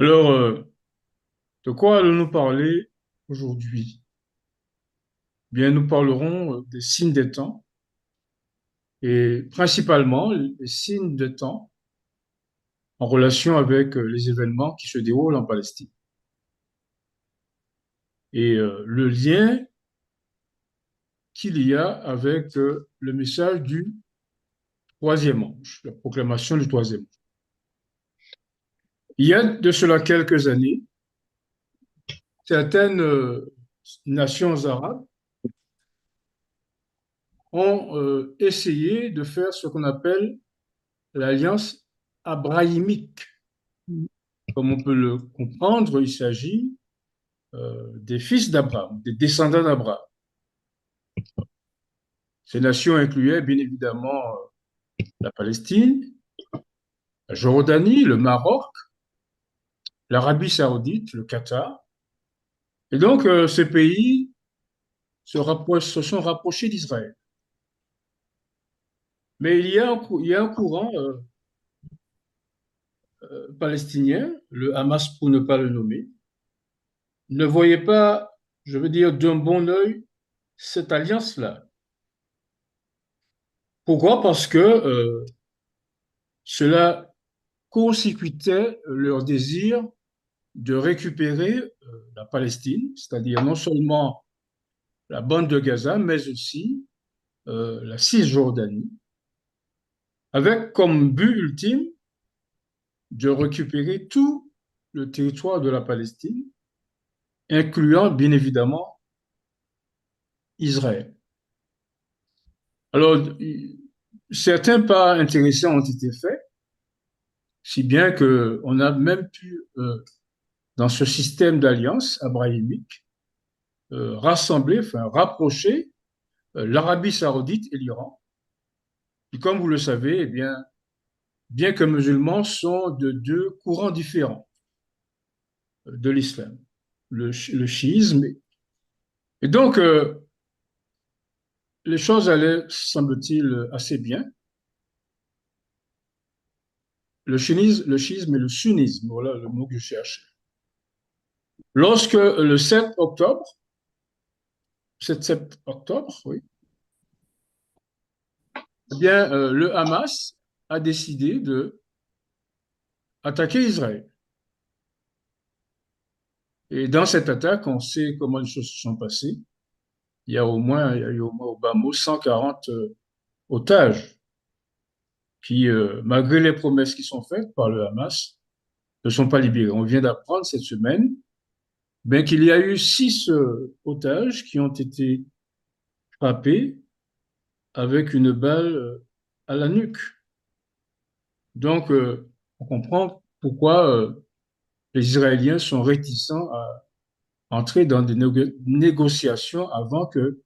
Alors, de quoi allons-nous parler aujourd'hui? Bien, nous parlerons des signes des temps et principalement les signes des temps en relation avec les événements qui se déroulent en Palestine et le lien qu'il y a avec le message du troisième ange, la proclamation du troisième ange. Il y a de cela quelques années, certaines nations arabes ont essayé de faire ce qu'on appelle l'alliance abrahamique. Comme on peut le comprendre, il s'agit des fils d'Abraham, des descendants d'Abraham. Ces nations incluaient bien évidemment la Palestine, la Jordanie, le Maroc, l'Arabie saoudite, le Qatar. Et donc, ces pays se sont rapprochés d'Israël. Mais il y a un courant palestinien, le Hamas pour ne pas le nommer, ne voyait pas, je veux dire, d'un bon œil cette alliance-là. Pourquoi? Parce que cela court-circuitait leur désir de récupérer la Palestine, c'est-à-dire non seulement la bande de Gaza, mais aussi la Cisjordanie, avec comme but ultime de récupérer tout le territoire de la Palestine, incluant bien évidemment Israël. Alors, certains pas intéressés ont été faits, si bien qu'on a même pu, dans ce système d'alliance abrahamique, rassembler, enfin rapprocher l'Arabie saoudite et l'Iran. Et comme vous le savez, eh bien que musulmans sont de deux courants différents de l'islam, le chiisme. Et donc, les choses allaient, semble-t-il, assez bien. Le chiisme et le sunnisme, voilà le mot que je cherche. Lorsque le 7 octobre, 7 octobre, oui, eh bien, le Hamas a décidé de attaquer Israël. Et dans cette attaque, on sait comment les choses se sont passées. Il y a eu au moins au bas mot 140 otages qui, malgré les promesses qui sont faites par le Hamas, ne sont pas libérés. On vient d'apprendre cette semaine ben, qu'il y a eu 6 otages qui ont été frappés avec une balle à la nuque. Donc, on comprend pourquoi les Israéliens sont réticents à entrer dans des négociations avant que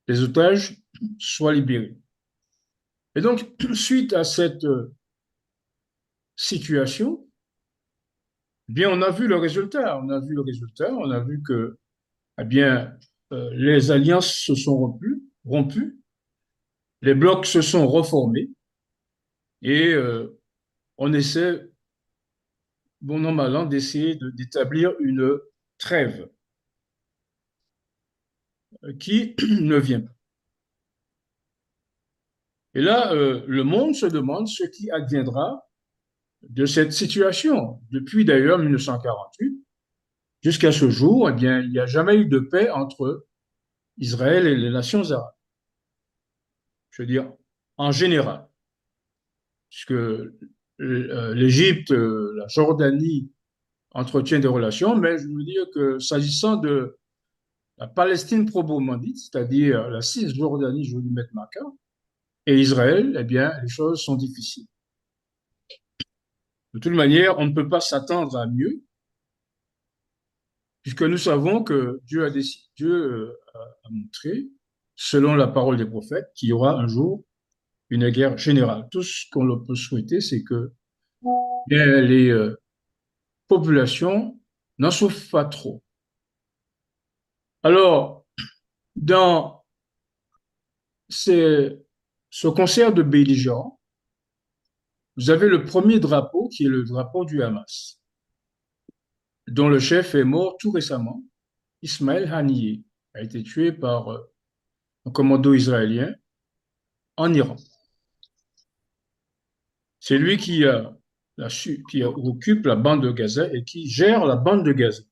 les otages soient libérés. Et donc, suite à cette situation, eh bien, on a vu le résultat. On a vu le résultat. On a vu que, eh bien, les alliances se sont rompues, les blocs se sont reformés et on essaie, bon an, mal an, d'essayer d'établir une trêve qui ne vient pas. Et là, le monde se demande ce qui adviendra de cette situation. Depuis d'ailleurs 1948, jusqu'à ce jour, eh bien, il n'y a jamais eu de paix entre Israël et les nations arabes. Je veux dire, en général, puisque l'Égypte, la Jordanie entretiennent des relations, mais je veux dire que s'agissant de la Palestine proprement dite, c'est-à-dire la Cisjordanie, je vais lui mettre ma carte, et Israël, eh bien, les choses sont difficiles. De toute manière, on ne peut pas s'attendre à mieux, puisque nous savons que Dieu a décidé, Dieu a montré, selon la parole des prophètes, qu'il y aura un jour une guerre générale. Tout ce qu'on peut souhaiter, c'est que bien, les populations n'en souffrent pas trop. Alors, dans ce concert de belligérants, vous avez le premier drapeau qui est le drapeau du Hamas. dont le chef est mort tout récemment, Ismaël Haniyeh, a été tué par un commando israélien en Iran. C'est lui qui occupe la bande de Gaza et qui gère la bande de Gaza.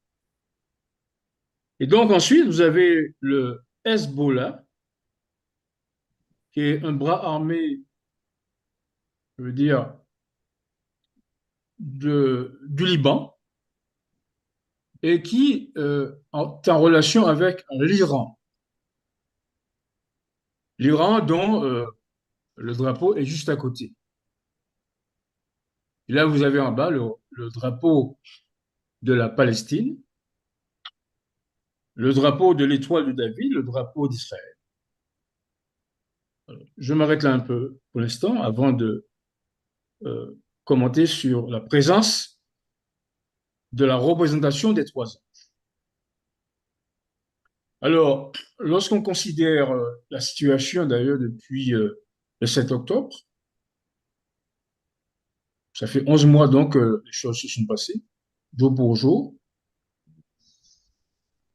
Et donc ensuite, vous avez le Hezbollah, qui est un bras armé, je veux dire, du Liban, et qui est en relation avec l'Iran. L'Iran dont le drapeau est juste à côté. Et là, vous avez en bas le drapeau de la Palestine, le drapeau de l'étoile de David, le drapeau d'Israël. Je m'arrête là un peu pour l'instant avant de commenter sur la présence de la représentation des trois ans. Alors, lorsqu'on considère la situation d'ailleurs depuis le 7 octobre, ça fait 11 mois donc que les choses se sont passées, jour pour jour,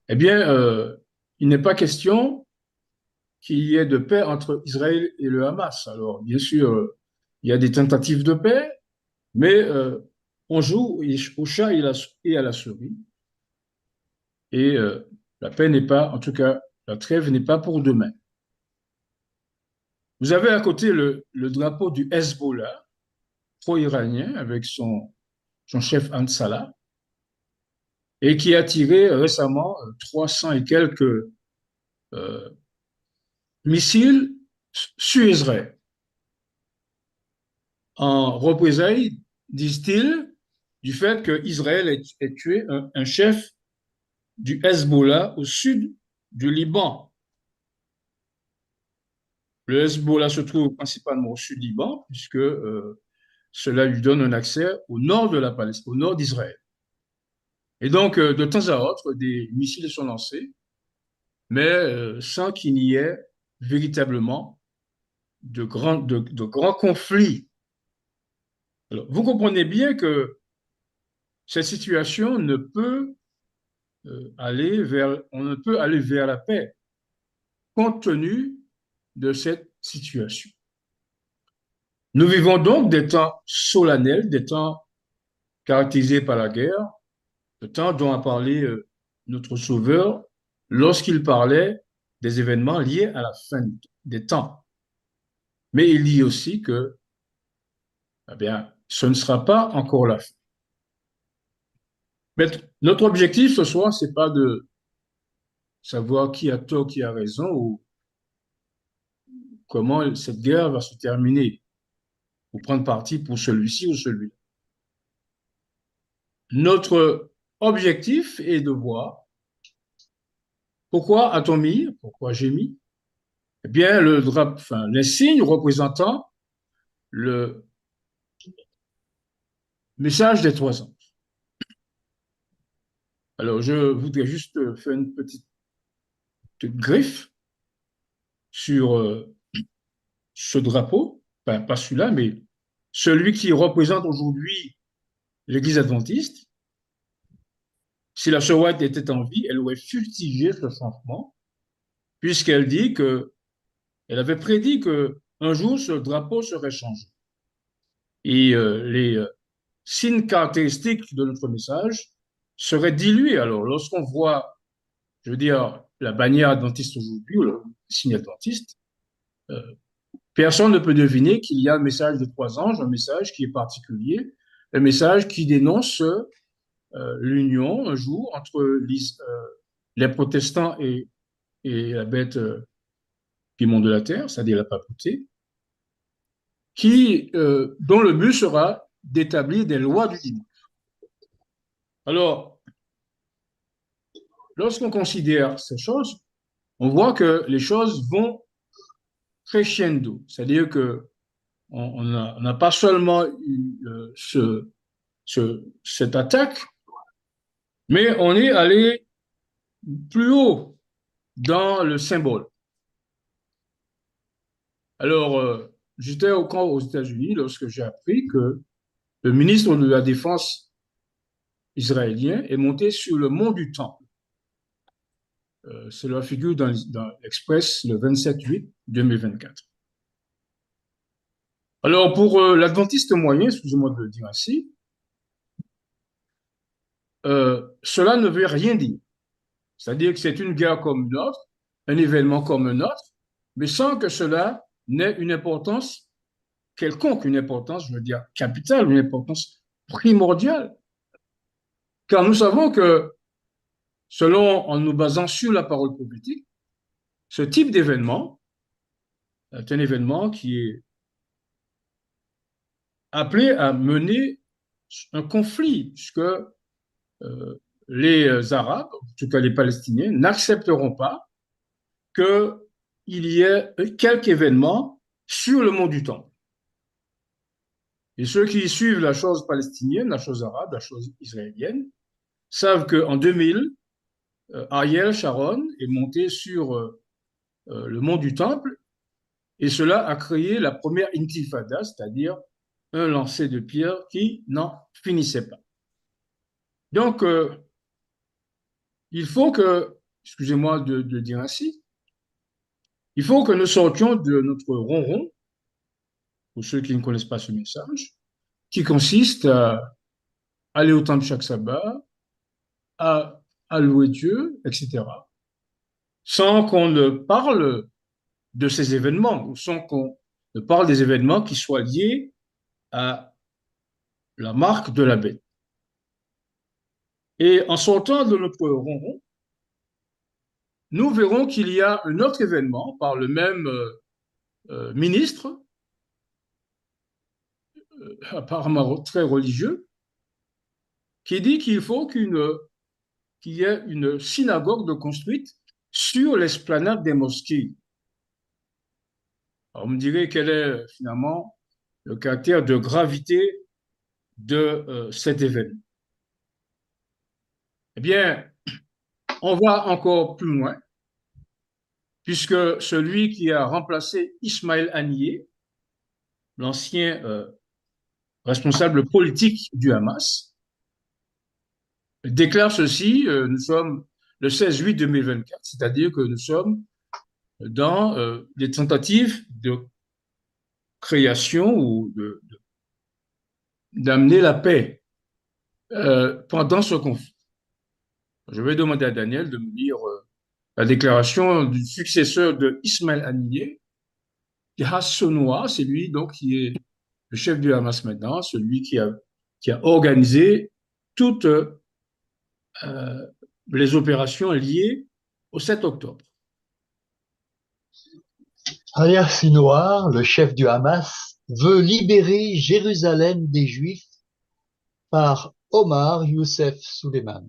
eh bien, il n'est pas question qu'il y ait de paix entre Israël et le Hamas. Alors, bien sûr, il y a des tentatives de paix, mais on joue au chat et à la souris. Et la paix n'est pas, en tout cas, la trêve n'est pas pour demain. Vous avez à côté le drapeau du Hezbollah, pro-iranien, avec son chef Ansala, et qui a tiré récemment 300 et quelques euh, missiles sur Israël. En représailles, disent-ils, du fait qu'Israël ait tué un chef du Hezbollah au sud du Liban. Le Hezbollah se trouve principalement au sud du Liban, puisque cela lui donne un accès au nord de la Palestine, au nord d'Israël. Et donc, de temps à autre, des missiles sont lancés, mais sans qu'il n'y ait véritablement de grands conflits. Alors, vous comprenez bien que cette situation ne peut on ne peut aller vers la paix compte tenu de cette situation. Nous vivons donc des temps solennels, des temps caractérisés par la guerre, le temps dont a parlé notre Sauveur lorsqu'il parlait des événements liés à la fin des temps. Mais il dit aussi que, eh bien, ce ne sera pas encore la fin. Mais notre objectif ce soir, c'est pas de savoir qui a tort, qui a raison ou comment cette guerre va se terminer ou prendre parti pour celui-ci ou celui-là. Notre objectif est de voir pourquoi a-t-on mis, pourquoi j'ai mis, eh bien, les signes représentant le message des trois ans. Alors, je voudrais juste faire une petite griffe sur ce drapeau, enfin, pas celui-là, mais celui qui représente aujourd'hui l'Église adventiste. Si la sœur White était en vie, elle aurait fustigé ce changement, puisqu'elle dit que, elle avait prédit que un jour ce drapeau serait changé. Et les signes caractéristiques de notre message seraient dilués. Alors, lorsqu'on voit, je veux dire, la bannière adventiste aujourd'hui, ou le signe adventiste, euh, personne ne peut deviner qu'il y a un message de trois anges, un message qui est particulier, un message qui dénonce l'union un jour entre les protestants et la bête piment de la terre, c'est-à-dire la papauté, dont le but sera d'établir des lois du dimanche. Alors, lorsqu'on considère ces choses, on voit que les choses vont crescendo, c'est-à-dire que on n'a pas seulement eu cette attaque, mais on est allé plus haut dans le symbole. Alors, j'étais aux États-Unis lorsque j'ai appris que le ministre de la Défense israélien est monté sur le mont du Temple. Cela figure dans l'Express le 27/8/2024. Alors, pour l'adventiste moyen, excusez-moi de le dire ainsi, cela ne veut rien dire. C'est-à-dire que c'est une guerre comme une autre, un événement comme un autre, mais sans que cela n'ait une importance quelconque, une importance, je veux dire, capitale, une importance primordiale. Car nous savons que, selon, en nous basant sur la parole prophétique, ce type d'événement est un événement qui est appelé à mener un conflit, puisque les Arabes, en tout cas les Palestiniens, n'accepteront pas qu'il y ait quelque événement sur le mont du Temple. Et ceux qui suivent la chose palestinienne, la chose arabe, la chose israélienne, savent qu'en 2000, Ariel Sharon est monté sur le mont du Temple et cela a créé la première intifada, c'est-à-dire un lancer de pierre qui n'en finissait pas. Donc, il faut que, excusez-moi de dire ainsi, il faut que nous sortions de notre ronron, pour ceux qui ne connaissent pas ce message, qui consiste à aller au temple chaque sabbat, à louer Dieu, etc., sans qu'on ne parle de ces événements, ou sans qu'on ne parle des événements qui soient liés à la marque de la bête. Et en sortant de notre ronron, nous verrons qu'il y a un autre événement par le même ministre, apparemment très religieux, qui dit qu'il faut qu'il y ait une synagogue de construite sur l'esplanade des mosquées. Alors, on me dirait quel est finalement le caractère de gravité de cet événement. Eh bien, on va encore plus loin, puisque celui qui a remplacé Ismaël Haniyeh, l'ancien responsable politique du Hamas, déclare ceci, nous sommes le 16/8/2024, c'est-à-dire que nous sommes dans des tentatives de création ou d'amener la paix pendant ce conflit. Je vais demander à Daniel de me lire la déclaration du successeur de Ismaël Haniyeh, Hassonoa, c'est lui donc qui est le chef du Hamas maintenant, celui qui a organisé toutes les opérations liées au 7 octobre. Yahya Sinwar, le chef du Hamas, veut libérer Jérusalem des Juifs par Omar Youssef Suleiman.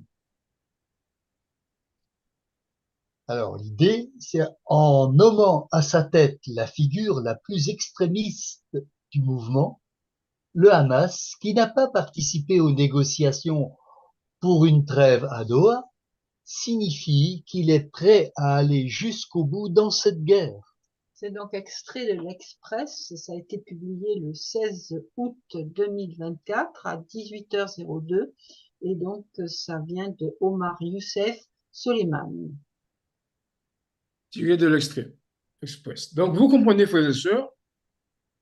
Alors l'idée, c'est en nommant à sa tête la figure la plus extrémiste du mouvement, le Hamas, qui n'a pas participé aux négociations pour une trêve à Doha, signifie qu'il est prêt à aller jusqu'au bout dans cette guerre. C'est donc extrait de l'Express, ça a été publié le 16 août 2024 à 18h02 et donc ça vient de Omar Youssef Soleiman. Tiré de l'extrait Express. Donc vous comprenez, frères et sœurs,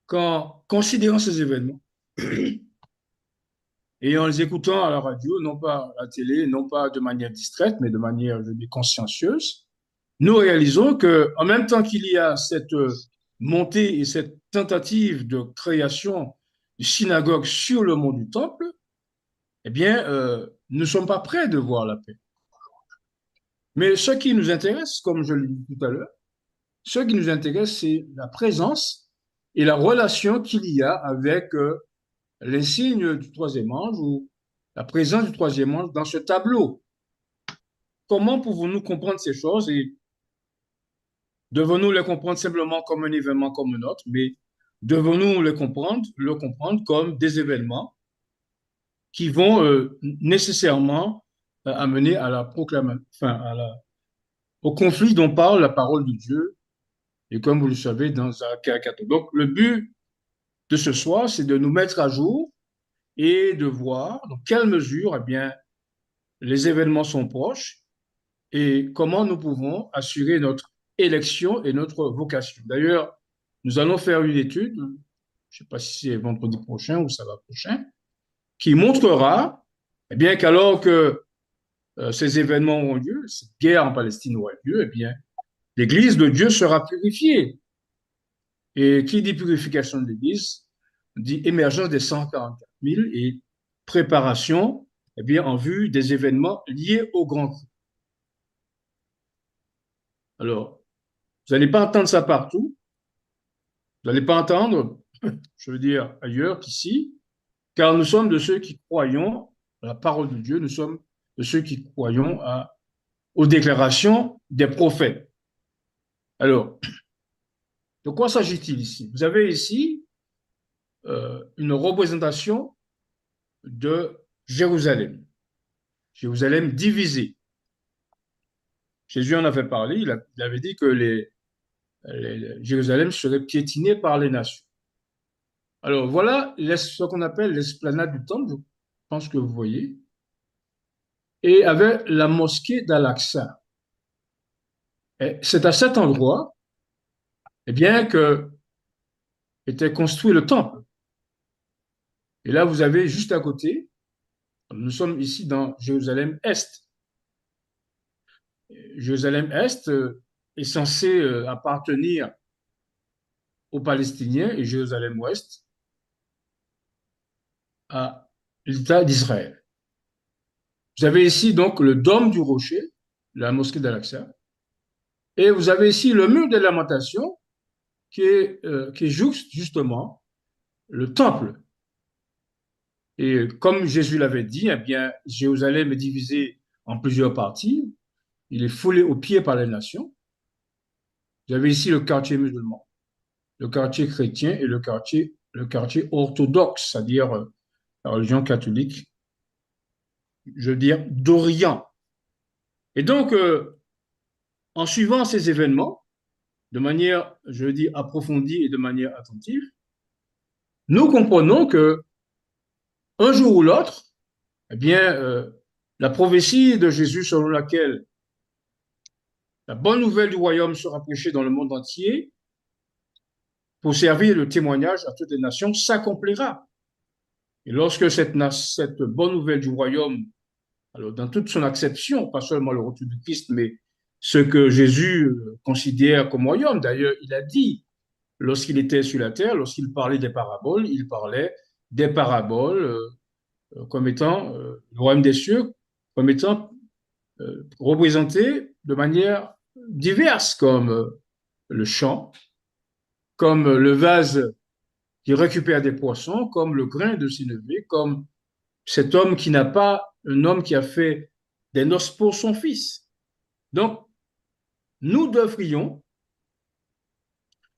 qu'en considérant ces événements et en les écoutant à la radio, non pas à la télé, non pas de manière distraite, mais de manière, je dis, consciencieuse, nous réalisons que, en même temps qu'il y a cette montée et cette tentative de création de synagogue sur le mont du Temple, eh bien, nous ne sommes pas prêts de voir la paix. Mais ce qui nous intéresse, comme je l'ai dit tout à l'heure, ce qui nous intéresse, c'est la présence et la relation qu'il y a avec les signes du troisième ange ou la présence du troisième ange dans ce tableau. Comment pouvons-nous comprendre ces choses et devons-nous les comprendre simplement comme un événement comme un autre, mais devons-nous le comprendre comme des événements qui vont nécessairement amener à la proclamation, enfin, au conflit dont parle la parole de Dieu, et comme vous le savez, dans Zacharie 4. Donc, le but de ce soir, c'est de nous mettre à jour et de voir dans quelle mesure, eh bien, les événements sont proches et comment nous pouvons assurer notre élection et notre vocation. D'ailleurs, nous allons faire une étude, je ne sais pas si c'est vendredi prochain ou samedi prochain, qui montrera eh bien, qu'alors que ces événements ont lieu, cette guerre en Palestine aura lieu, eh bien, l'Église de Dieu sera purifiée. Et qui dit purification de l'Église dit émergence des 144 000 et préparation eh bien, en vue des événements liés au grand coup. Alors, vous n'allez pas entendre ça partout, vous n'allez pas entendre, je veux dire, ailleurs qu'ici, car nous sommes de ceux qui croyons à la parole de Dieu, nous sommes de ceux qui croyons aux déclarations des prophètes. Alors, de quoi s'agit-il ici? Vous avez ici une représentation de Jérusalem. Jérusalem divisée. Jésus en avait parlé, il avait dit que Jérusalem serait piétinée par les nations. Alors voilà ce qu'on appelle l'esplanade du temple, je pense que vous voyez, et avec la mosquée d'Al-Aqsa. C'est à cet endroit, eh bien, que était construit le temple. Et là, vous avez juste à côté, nous sommes ici dans Jérusalem-Est. Jérusalem-Est est censé appartenir aux Palestiniens et Jérusalem-Ouest à l'État d'Israël. Vous avez ici donc le dôme du rocher, la mosquée d'Al-Aqsa, et vous avez ici le mur des lamentations qui jouxte justement le temple. Et comme Jésus l'avait dit, eh bien, Jérusalem est divisé en plusieurs parties. Il est foulé aux pieds par les nations. Vous avez ici le quartier musulman, le quartier chrétien et le quartier orthodoxe, c'est-à-dire la religion catholique, je veux dire d'Orient. Et donc, en suivant ces événements, de manière, je veux dire, approfondie et de manière attentive, nous comprenons que un jour ou l'autre, eh bien, la prophétie de Jésus selon laquelle la bonne nouvelle du royaume sera prêchée dans le monde entier pour servir de témoignage à toutes les nations s'accomplira. Et lorsque cette bonne nouvelle du royaume, alors dans toute son acception, pas seulement le retour du Christ, mais ce que Jésus considère comme royaume, d'ailleurs, il a dit, lorsqu'il était sur la terre, lorsqu'il parlait des paraboles, il parlait des paraboles comme étant le royaume des cieux, comme étant représenté de manière diverse, comme le champ, comme le vase qui récupère des poissons, comme le grain de sénévé, comme cet homme qui n'a pas, un homme qui a fait des noces pour son fils. Donc, nous devrions,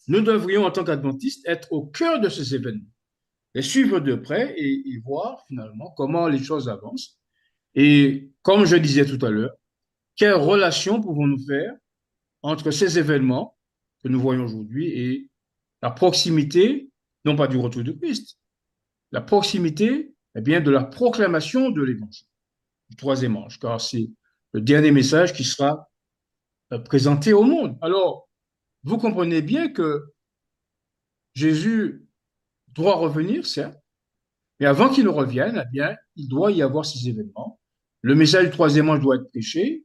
en tant qu'adventistes, être au cœur de ces événements, les suivre de près et voir finalement comment les choses avancent. Et comme je disais tout à l'heure, quelle relation pouvons-nous faire entre ces événements que nous voyons aujourd'hui et la proximité, non pas du retour de Christ, la proximité eh bien, de la proclamation de l'évangile, du troisième ange, car c'est le dernier message qui sera présenté au monde. Alors, vous comprenez bien que Jésus doit revenir, certes, mais avant qu'il ne revienne, eh bien, il doit y avoir ces événements. Le message du troisième ange doit être prêché,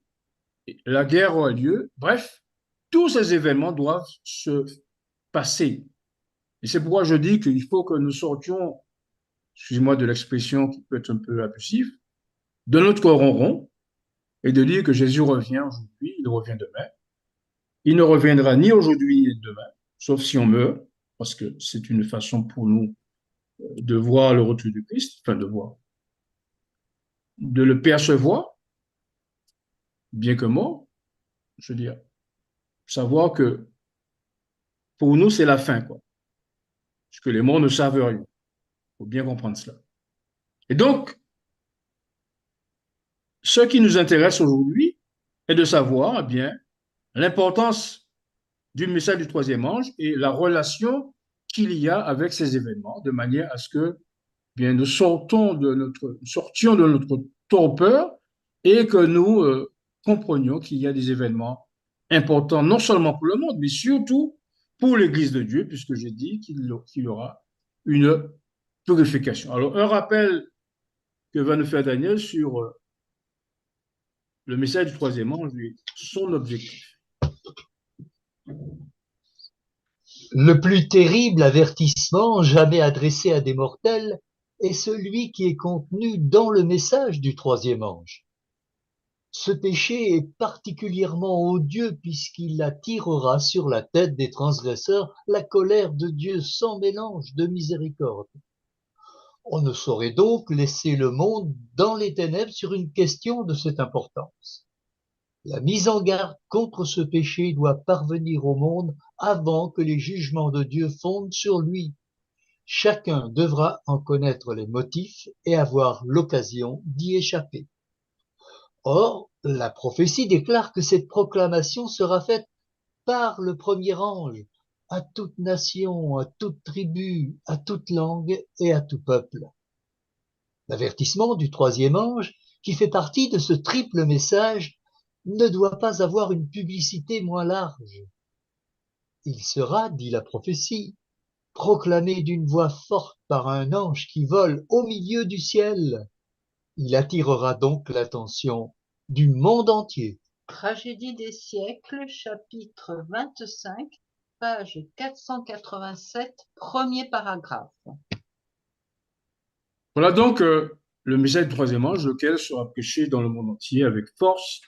la guerre aura lieu. Bref, tous ces événements doivent se passer. Et c'est pourquoi je dis qu'il faut que nous sortions, excusez-moi de l'expression qui peut être un peu abusive, de notre ronron et de dire que Jésus revient aujourd'hui, il revient demain. Il ne reviendra ni aujourd'hui ni demain, sauf si on meurt, parce que c'est une façon pour nous de voir le retour du Christ, enfin de voir, de le percevoir, bien que mort, je veux dire, savoir que pour nous, c'est la fin, quoi. Parce que les morts ne savent rien. Il faut bien comprendre cela. Et donc, ce qui nous intéresse aujourd'hui est de savoir, eh bien, l'importance du message du troisième ange et la relation qu'il y a avec ces événements, de manière à ce que, eh bien, nous sortions de notre torpeur et que nous comprenions qu'il y a des événements importants, non seulement pour le monde, mais surtout pour l'Église de Dieu, puisque j'ai dit qu'il y aura une purification. Alors, un rappel que va nous faire Daniel sur le message du troisième ange et son objectif. Le plus terrible avertissement jamais adressé à des mortels est celui qui est contenu dans le message du troisième ange. Ce péché est particulièrement odieux puisqu'il attirera sur la tête des transgresseurs la colère de Dieu sans mélange de miséricorde. On ne saurait donc laisser le monde dans les ténèbres sur une question de cette importance. La mise en garde contre ce péché doit parvenir au monde avant que les jugements de Dieu fondent sur lui. Chacun devra en connaître les motifs et avoir l'occasion d'y échapper. Or, la prophétie déclare que cette proclamation sera faite par le premier ange à toute nation, à toute tribu, à toute langue et à tout peuple. L'avertissement du troisième ange, qui fait partie de ce triple message, ne doit pas avoir une publicité moins large. Il sera, dit la prophétie, proclamé d'une voix forte par un ange qui vole au milieu du ciel. Il attirera donc l'attention du monde entier. Tragédie des siècles, chapitre 25, page 487, premier paragraphe. Voilà donc le message du troisième ange, lequel sera prêché dans le monde entier avec force,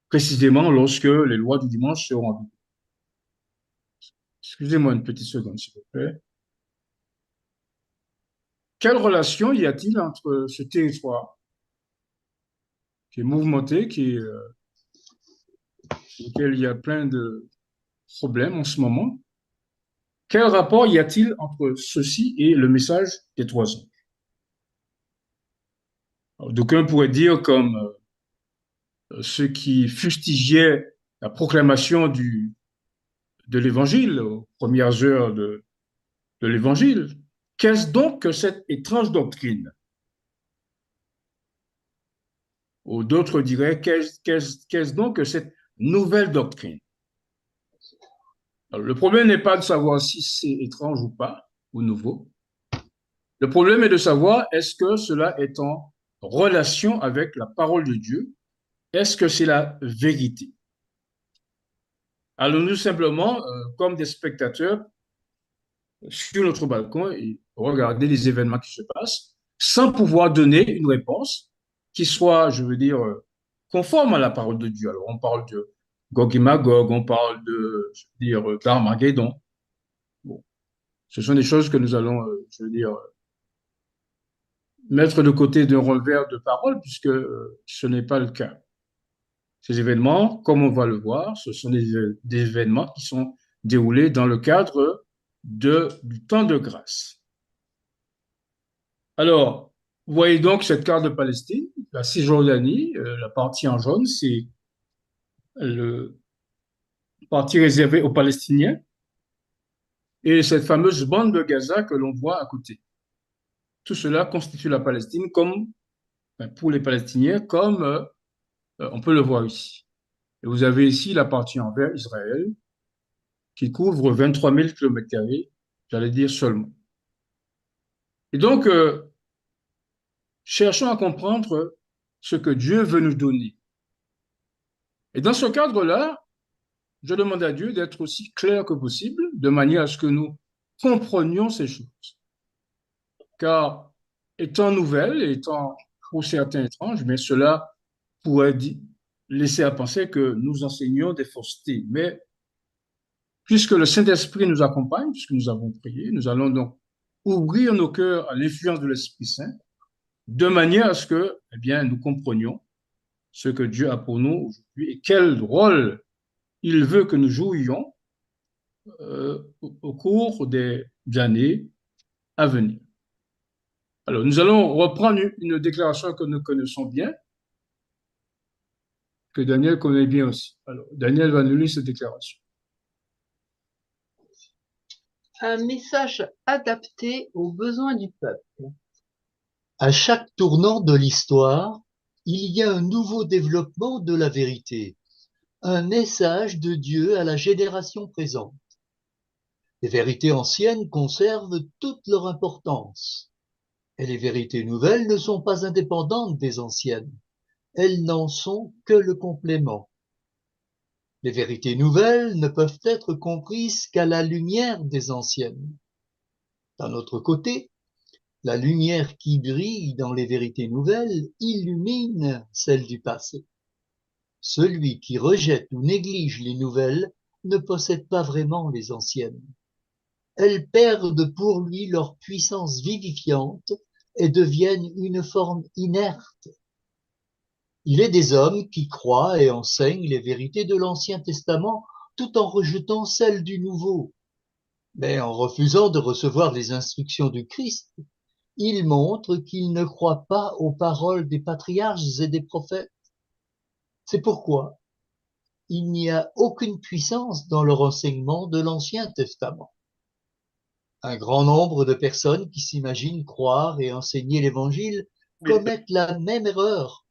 précisément lorsque les lois du dimanche seront en vigueur. Excusez-moi une petite seconde, s'il vous plaît. Quelle relation y a-t-il entre ce territoire qui est mouvementé, sur lequel il y a plein de problèmes en ce moment? Quel rapport y a-t-il entre ceci et le message des trois anges? D'aucuns pourraient dire, comme ceux qui fustigeaient la proclamation de l'Évangile, aux premières heures de l'Évangile, qu'est-ce donc que cette étrange doctrine? Ou d'autres diraient, qu'est-ce donc que cette nouvelle doctrine? Alors, le problème n'est pas de savoir si c'est étrange ou pas, ou nouveau. Le problème est de savoir est-ce que cela est en relation avec la parole de Dieu? Est-ce que c'est la vérité? Allons-nous simplement, comme des spectateurs, sur notre balcon et regarder les événements qui se passent sans pouvoir donner une réponse qui soit, je veux dire, conforme à la parole de Dieu? Alors, on parle de Gog et Magog, on parle de, je veux dire, d'Armageddon. Bon, ce sont des choses que nous allons, je veux dire, mettre de côté d'un revers de parole, puisque ce n'est pas le cas. Ces événements, comme on va le voir, ce sont des événements qui sont déroulés dans le cadre du temps de grâce. Alors, vous voyez donc cette carte de Palestine, la Cisjordanie, la partie en jaune, c'est le partie réservée aux Palestiniens, et cette fameuse bande de Gaza que l'on voit à côté. Tout cela constitue la Palestine comme, pour les Palestiniens, comme on peut le voir ici. Et vous avez ici la partie en vert, Israël, qui couvre 23 000 km², j'allais dire seulement. Et donc, cherchons à comprendre ce que Dieu veut nous donner. Et dans ce cadre-là, je demande à Dieu d'être aussi clair que possible, de manière à ce que nous comprenions ces choses. Car étant nouvelles, étant pour certains étranges, mais cela pourrait laisser à penser que nous enseignons des faussetés. Mais puisque le Saint-Esprit nous accompagne, puisque nous avons prié, nous allons donc ouvrir nos cœurs à l'influence de l'Esprit Saint, de manière à ce que, eh bien, nous comprenions ce que Dieu a pour nous aujourd'hui et quel rôle il veut que nous jouions au cours des années à venir. Alors, nous allons reprendre une déclaration que nous connaissons bien, que Daniel connaît bien aussi. Alors, Daniel va nous lire cette déclaration. Un message adapté aux besoins du peuple. À chaque tournant de l'histoire, il y a un nouveau développement de la vérité, un message de Dieu à la génération présente. Les vérités anciennes conservent toute leur importance, et les vérités nouvelles ne sont pas indépendantes des anciennes, elles n'en sont que le complément. Les vérités nouvelles ne peuvent être comprises qu'à la lumière des anciennes. D'un autre côté, la lumière qui brille dans les vérités nouvelles illumine celle du passé. Celui qui rejette ou néglige les nouvelles ne possède pas vraiment les anciennes. Elles perdent pour lui leur puissance vivifiante et deviennent une forme inerte. Il est des hommes qui croient et enseignent les vérités de l'Ancien Testament tout en rejetant celles du Nouveau. Mais en refusant de recevoir les instructions du Christ, ils montrent qu'ils ne croient pas aux paroles des patriarches et des prophètes. C'est pourquoi il n'y a aucune puissance dans leur enseignement de l'Ancien Testament. Un grand nombre de personnes qui s'imaginent croire et enseigner l'Évangile Oui. commettent la même erreur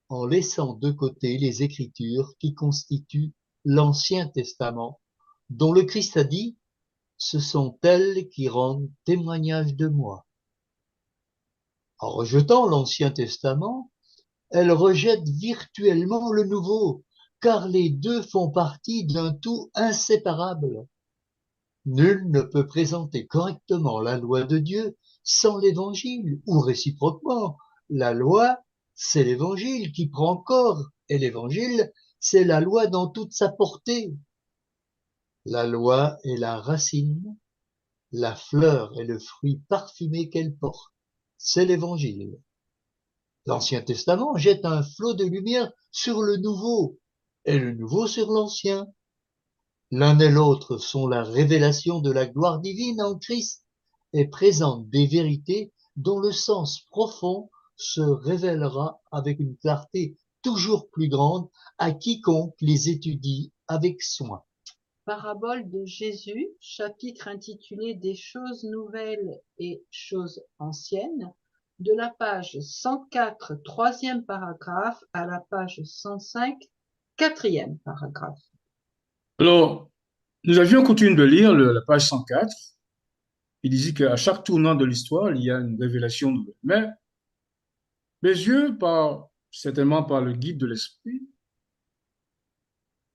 en laissant de côté les Écritures qui constituent l'Ancien Testament, dont le Christ a dit « Ce sont elles qui rendent témoignage de moi ». En rejetant l'Ancien Testament, elles rejettent virtuellement le Nouveau, car les deux font partie d'un tout inséparable. Nul ne peut présenter correctement la loi de Dieu sans l'Évangile, ou réciproquement. La loi, c'est l'Évangile qui prend corps, et l'Évangile, c'est la loi dans toute sa portée. La loi est la racine, la fleur est le fruit parfumé qu'elle porte. C'est l'Évangile. L'Ancien Testament jette un flot de lumière sur le Nouveau, et le Nouveau sur l'Ancien. L'un et l'autre sont la révélation de la gloire divine en Christ et présentent des vérités dont le sens profond se révélera avec une clarté toujours plus grande à quiconque les étudie avec soin. Parabole de Jésus, chapitre intitulé Des choses nouvelles et choses anciennes, de la page 104, troisième paragraphe, à la page 105, quatrième paragraphe. Alors, nous avions coutume de lire la page 104. Il disait qu'à chaque tournant de l'histoire, il y a une révélation nouvelle. Mais mes yeux, certainement par le guide de l'esprit,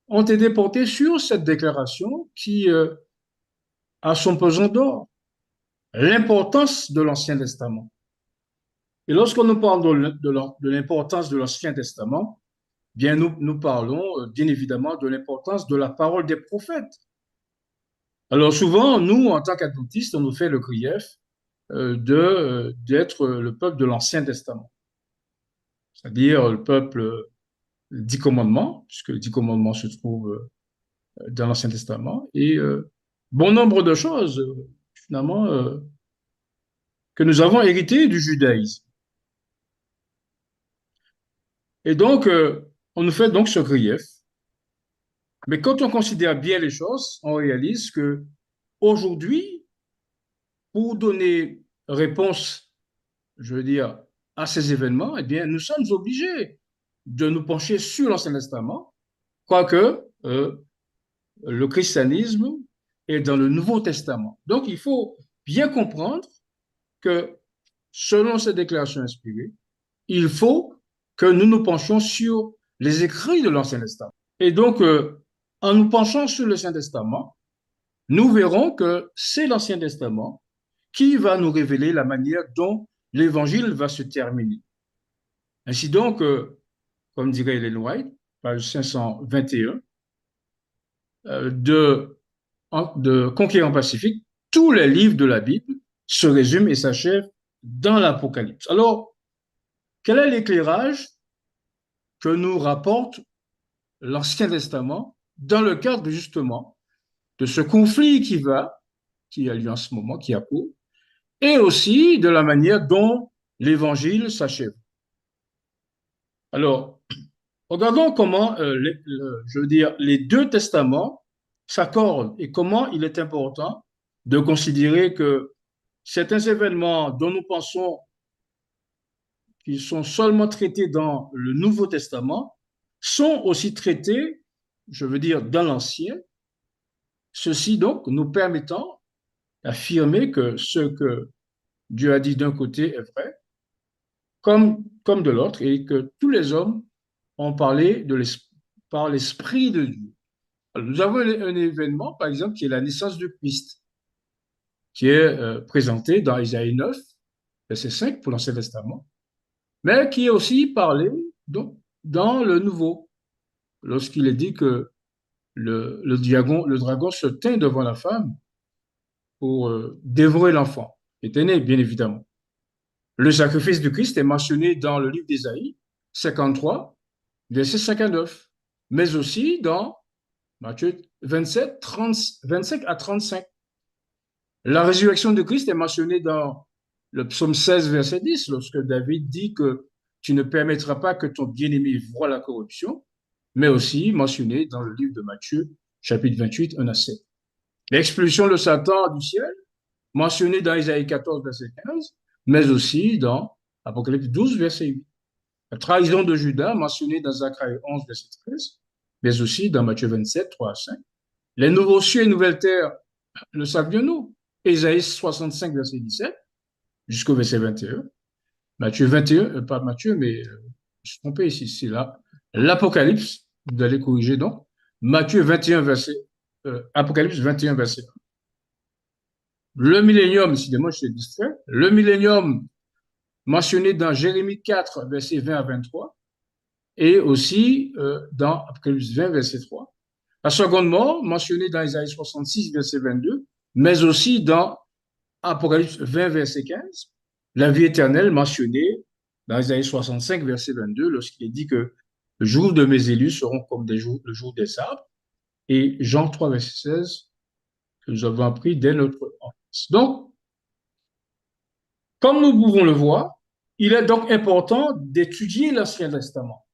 ont été portés sur cette déclaration qui a son pesant d'or, l'importance de l'Ancien Testament. Et lorsqu'on nous parle de l'importance de l'Ancien Testament, bien nous parlons bien évidemment de l'importance de la parole des prophètes. Alors souvent, nous, en tant qu'adventistes, on nous fait le grief d'être le peuple de l'Ancien Testament, c'est-à-dire le peuple 10 commandements, puisque les 10 commandements se trouvent dans l'Ancien Testament, et bon nombre de choses, finalement, que nous avons héritées du judaïsme. Et donc, on nous fait donc ce grief. Mais quand on considère bien les choses, on réalise que aujourd'hui, pour donner réponse, je veux dire, à ces événements, eh bien, nous sommes obligés de nous pencher sur l'Ancien Testament, quoique le christianisme est dans le Nouveau Testament. Donc, il faut bien comprendre que, selon ces déclarations inspirées, il faut que nous nous penchions sur les écrits de l'Ancien Testament. Et donc, en nous penchant sur l'Ancien Testament, nous verrons que c'est l'Ancien Testament qui va nous révéler la manière dont l'Évangile va se terminer. Ainsi donc, comme dirait Ellen White, page 521, de Conquérant Pacifique, tous les livres de la Bible se résument et s'achèvent dans l'Apocalypse. Alors, quel est l'éclairage que nous rapporte l'Ancien Testament dans le cadre justement de ce conflit qui a lieu en ce moment, qui a cours, et aussi de la manière dont l'Évangile s'achève. Alors, regardons comment, je veux dire, les deux testaments s'accordent et comment il est important de considérer que certains événements dont nous pensons qui sont seulement traités dans le Nouveau Testament sont aussi traités, je veux dire, dans l'Ancien. Ceci donc nous permettant d'affirmer que ce que Dieu a dit d'un côté est vrai, comme de l'autre, et que tous les hommes ont parlé par l'Esprit de Dieu. Alors, nous avons un événement, par exemple, qui est la naissance du Christ, qui est présenté dans Isaïe 9, verset 5 pour l'Ancien Testament, mais qui est aussi parlé donc, dans le Nouveau, lorsqu'il est dit que le dragon se tint devant la femme pour dévorer l'enfant, qui était né, bien évidemment. Le sacrifice du Christ est mentionné dans le livre d'Ésaïe 53, verset 59, mais aussi dans Matthieu 27, 30, 25 à 35. La résurrection de Christ est mentionnée dans le psaume 16, verset 10, lorsque David dit que tu ne permettras pas que ton bien-aimé voie la corruption, mais aussi mentionné dans le livre de Matthieu, chapitre 28, 1 à 7. L'expulsion de Satan du ciel, mentionnée dans Isaïe 14, verset 15, mais aussi dans Apocalypse 12, verset 8. La trahison de Judas, mentionnée dans Zacharie 11, verset 13, mais aussi dans Matthieu 27, 3 à 5. Les nouveaux cieux et nouvelles terres, le savions-nous? Ésaïe 65, verset 17, jusqu'au verset 21. Matthieu 21, pas Matthieu, mais je suis trompé ici, c'est là. L'Apocalypse, vous allez corriger donc. Matthieu 21, verset, Apocalypse 21, verset 1. Le millénium, décidément, je suis distrait. Le millénium mentionné dans Jérémie 4, verset 20 à 23, et aussi dans Apocalypse 20, verset 3. La seconde mort, mentionnée dans Isaïe 66, verset 22, mais aussi dans Apocalypse 20, verset 15. La vie éternelle, mentionnée dans Isaïe 65, verset 22, lorsqu'il est dit que le jour de mes élus seront comme le jour des arbres. Et Jean 3, verset 16, que nous avons appris dès notre enfance. Donc, comme nous pouvons le voir, il est donc important d'étudier l'Ancien Testament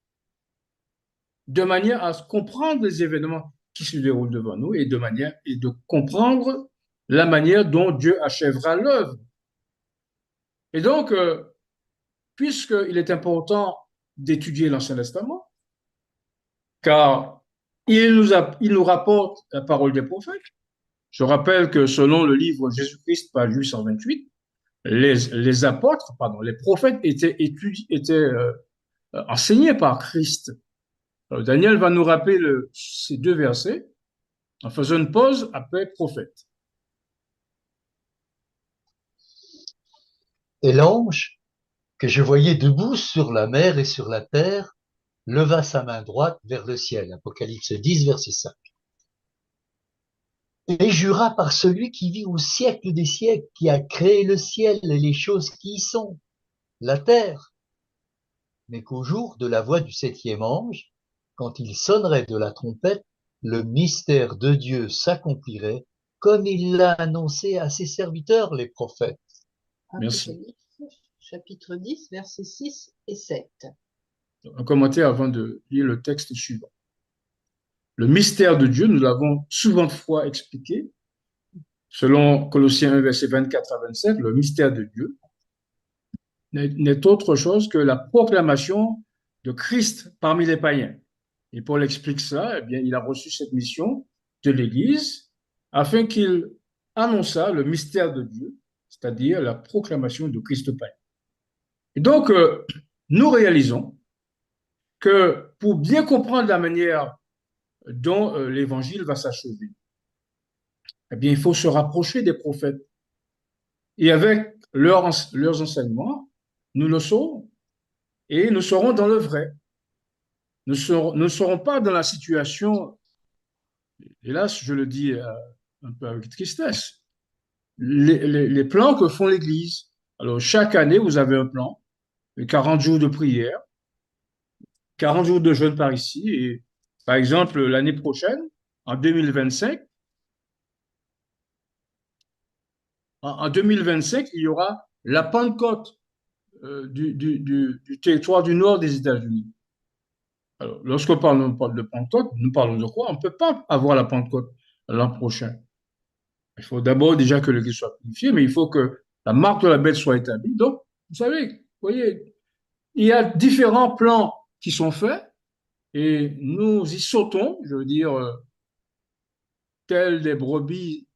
de manière à comprendre les événements qui se déroulent devant nous et de comprendre la manière dont Dieu achèvera l'œuvre. Et donc, puisqu'il est important d'étudier l'Ancien Testament, car il nous rapporte la parole des prophètes. Je rappelle que selon le livre Jésus-Christ, page 828, les apôtres, pardon, les prophètes étaient enseignés par Christ. Alors, Daniel va nous rappeler ces deux versets en faisant une pause après prophète. Et l'ange, que je voyais debout sur la mer et sur la terre, leva sa main droite vers le ciel. Apocalypse 10, verset 5. Et jura par celui qui vit au siècle des siècles, qui a créé le ciel et les choses qui y sont, la terre, mais qu'au jour de la voix du septième ange, quand il sonnerait de la trompette, le mystère de Dieu s'accomplirait, comme il l'a annoncé à ses serviteurs, les prophètes. Merci. Apocalypse, chapitre 10, versets 6 et 7. Un commentaire avant de lire le texte suivant. Le mystère de Dieu, nous l'avons souvent de fois expliqué, selon Colossiens 1, verset 24 à 27, le mystère de Dieu n'est autre chose que la proclamation de Christ parmi les païens. Et Paul explique ça, eh bien, il a reçu cette mission de l'Église afin qu'il annonçât le mystère de Dieu, c'est-à-dire la proclamation de Christ païen. Et donc, nous réalisons que pour bien comprendre la manière dont l'Évangile va s'achever, eh bien, il faut se rapprocher des prophètes. Et avec leurs enseignements, nous le saurons. Et nous serons dans le vrai. Nous ne serons pas dans la situation, hélas, je le dis un peu avec tristesse, les plans que font l'Église. Alors, chaque année, vous avez un plan, 40 jours de prière, 40 jours de jeûne par ici. Et par exemple, l'année prochaine, en 2025, en 2025, il y aura la Pentecôte du territoire du nord des États-Unis. Alors, lorsqu'on parle de Pentecôte, nous parlons de quoi? On ne peut pas avoir la Pentecôte l'an prochain. Il faut d'abord déjà que l'Église soit purifiée, mais il faut que la marque de la bête soit établie. Donc, vous savez, voyez, il y a différents plans qui sont faits et nous y sautons, je veux dire, tels des brebis,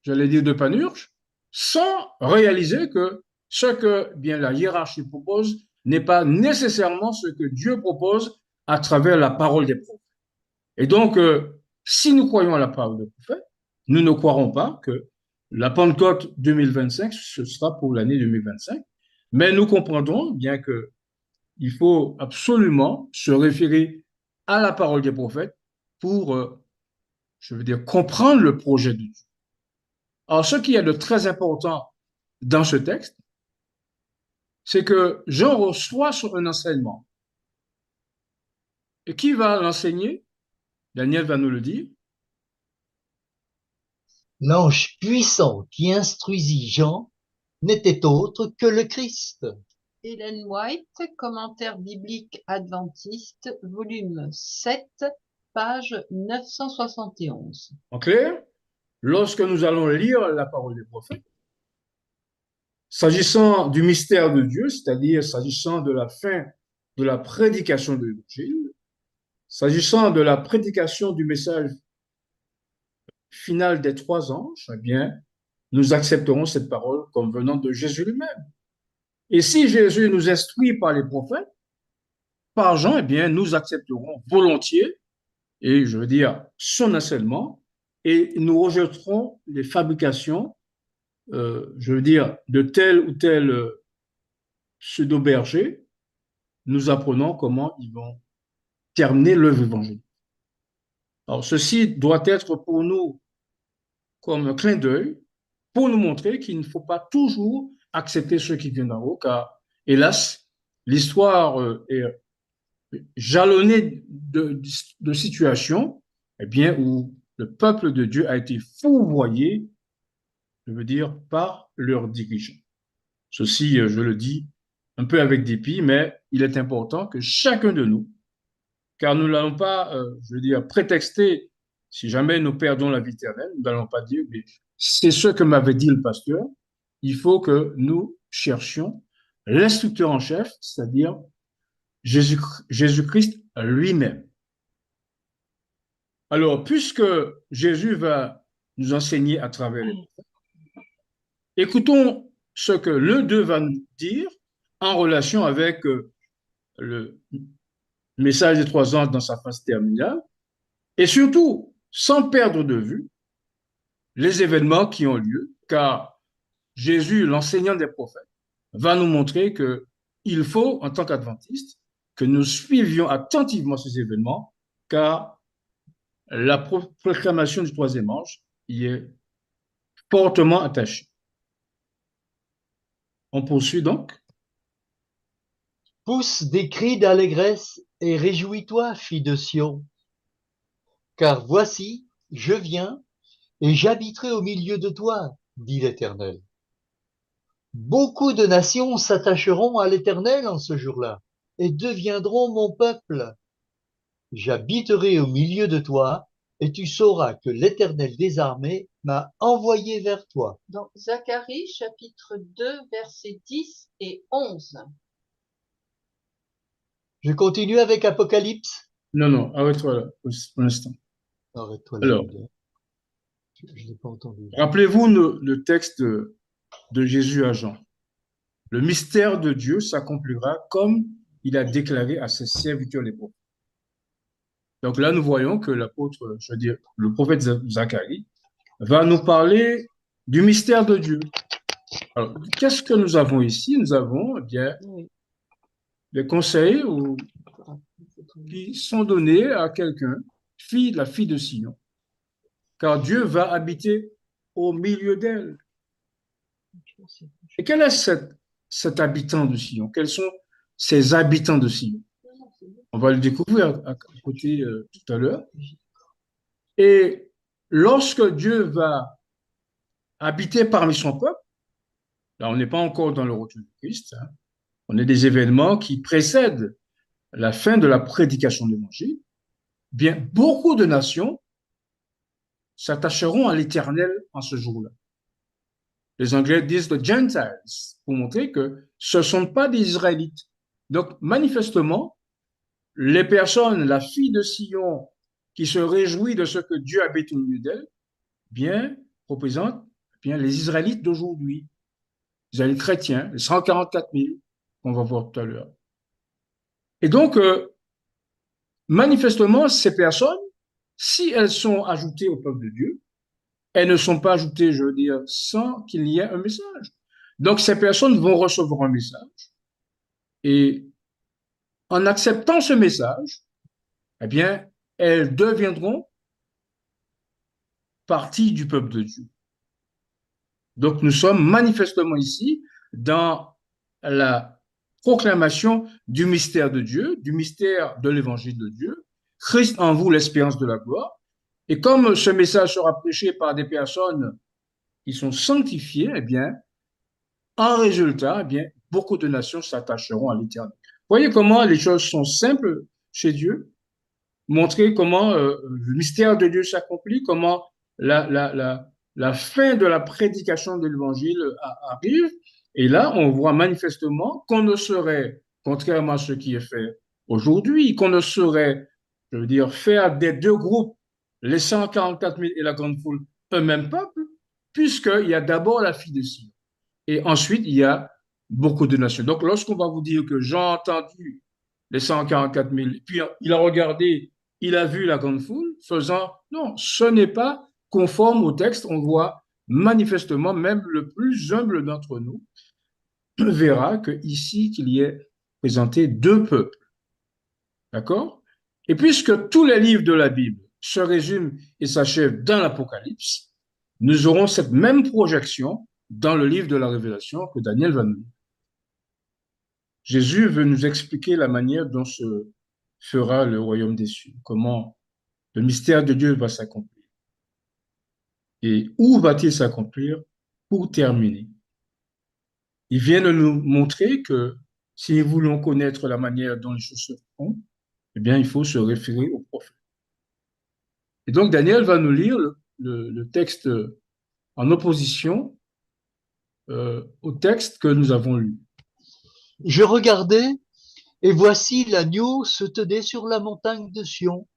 j'allais dire de panurge, sans réaliser que ce que bien la hiérarchie propose n'est pas nécessairement ce que Dieu propose à travers la parole des prophètes. Et donc, si nous croyons à la parole des prophètes, nous ne croirons pas que la Pentecôte 2025, ce sera pour l'année 2025, mais nous comprendrons bien que il faut absolument se référer à la parole des prophètes pour, je veux dire, comprendre le projet de Dieu. Alors, ce qui est de très important dans ce texte, c'est que Jean reçoit un enseignement. Et qui va l'enseigner? Daniel va nous le dire. L'ange puissant qui instruisit Jean n'était autre que le Christ. Ellen White, Commentaire biblique adventiste, volume 7, page 971. En clair, lorsque nous allons lire la parole des prophètes, s'agissant du mystère de Dieu, c'est-à-dire s'agissant de la fin de la prédication de l'Évangile, s'agissant de la prédication du message final des trois anges, eh bien, nous accepterons cette parole comme venant de Jésus lui-même. Et si Jésus nous instruit par les prophètes, par Jean, eh bien, nous accepterons volontiers, et je veux dire son enseignement, et nous rejetterons les fabrications, je veux dire, de tel ou tel pseudo-berger. Nous apprenons comment ils vont terminer l'œuvre évangélique. Alors, ceci doit être pour nous comme un clin d'œil pour nous montrer qu'il ne faut pas toujours accepter ce qui vient d'en haut, car, hélas, l'histoire est jalonnée de situations eh bien, où le peuple de Dieu a été fourvoyé, je veux dire, par leurs dirigeants. Ceci, je le dis un peu avec dépit, mais il est important que chacun de nous, car nous n'allons pas, je veux dire, prétexter, si jamais nous perdons la vie éternelle, nous n'allons pas dire, mais c'est ce que m'avait dit le pasteur. Il faut que nous cherchions l'instructeur en chef, c'est-à-dire Jésus-Christ lui-même. Alors, puisque Jésus va nous enseigner à travers les prophètes, écoutons ce que l'un d'eux va nous dire en relation avec le message des trois anges dans sa phase terminale, et surtout, sans perdre de vue les événements qui ont lieu, car Jésus, l'enseignant des prophètes, va nous montrer que il faut, en tant qu'adventistes, que nous suivions attentivement ces événements, car la proclamation du troisième ange y est fortement attachée. On poursuit donc. Pousse des cris d'allégresse et réjouis-toi, fille de Sion, car voici, je viens et j'habiterai au milieu de toi, dit l'Éternel. Beaucoup de nations s'attacheront à l'Éternel en ce jour-là et deviendront mon peuple. J'habiterai au milieu de toi et tu sauras que l'Éternel des armées m'a envoyé vers toi. Dans Zacharie, chapitre 2, versets 10 et 11. Je continue avec Apocalypse. Non, non, arrête-toi là, pour l'instant. Arrête-toi là. Alors, je n'ai pas entendu. rappelez-vous le texte de Jésus à Jean. Le mystère de Dieu s'accomplira comme il a déclaré à ses serviteurs les prophètes. Donc là, nous voyons que l'apôtre, je veux dire, le prophète Zacharie, va nous parler du mystère de Dieu. Alors, qu'est-ce que nous avons ici? Nous avons, eh bien, des conseils qui sont donnés à quelqu'un, la fille de Sion, car Dieu va habiter au milieu d'elle. Et quel est cet habitant de Sion? Quels sont ces habitants de Sion? On va le découvrir à côté tout à l'heure. Et lorsque Dieu va habiter parmi son peuple, là on n'est pas encore dans le retour du Christ, hein, on est des événements qui précèdent la fin de la prédication de l'Évangile, bien beaucoup de nations s'attacheront à l'Éternel en ce jour-là. Les Anglais disent the Gentiles, pour montrer que ce ne sont pas des Israélites. Donc, manifestement, les personnes, la fille de Sion, qui se réjouit de ce que Dieu habite au milieu d'elle, bien, représente bien les Israélites d'aujourd'hui, les Israélites chrétiens, les 144 000 qu'on va voir tout à l'heure. Et donc, manifestement, ces personnes, si elles sont ajoutées au peuple de Dieu, elles ne sont pas ajoutées, je veux dire, sans qu'il y ait un message. Donc, ces personnes vont recevoir un message et en acceptant ce message, eh bien, elles deviendront partie du peuple de Dieu. Donc, nous sommes manifestement ici dans la proclamation du mystère de Dieu, du mystère de l'évangile de Dieu. Christ en vous, l'espérance de la gloire. Et comme ce message sera prêché par des personnes qui sont sanctifiées, eh bien, en résultat, eh bien, beaucoup de nations s'attacheront à l'Éternel. Voyez comment les choses sont simples chez Dieu, montrer comment le mystère de Dieu s'accomplit, comment la fin de la prédication de l'Évangile arrive. Et là, on voit manifestement qu'on ne serait, contrairement à ce qui est fait aujourd'hui, qu'on ne serait, je veux dire, faire des deux groupes, les 144 000 et la grande foule, un même peuple, puisqu'il y a d'abord la fille de Sion. Et ensuite, il y a beaucoup de nations. Donc, lorsqu'on va vous dire que j'ai entendu les 144 000, puis il a regardé, il a vu la grande foule, faisant, non, ce n'est pas conforme au texte. On voit manifestement, même le plus humble d'entre nous verra que ici, qu'il y ait présenté deux peuples. D'accord? Et puisque tous les livres de la Bible se résument et s'achèvent dans l'Apocalypse, nous aurons cette même projection dans le livre de la Révélation que Daniel va nous lire. Jésus veut nous expliquer la manière dont se fera le royaume des cieux, comment le mystère de Dieu va s'accomplir et où va-t-il s'accomplir pour terminer. Il vient de nous montrer que si nous voulons connaître la manière dont les choses se font, eh bien, il faut se référer au prophète. Et donc, Daniel va nous lire le texte en opposition au texte que nous avons lu. Je regardais, et voici l'agneau se tenait sur la montagne de Sion,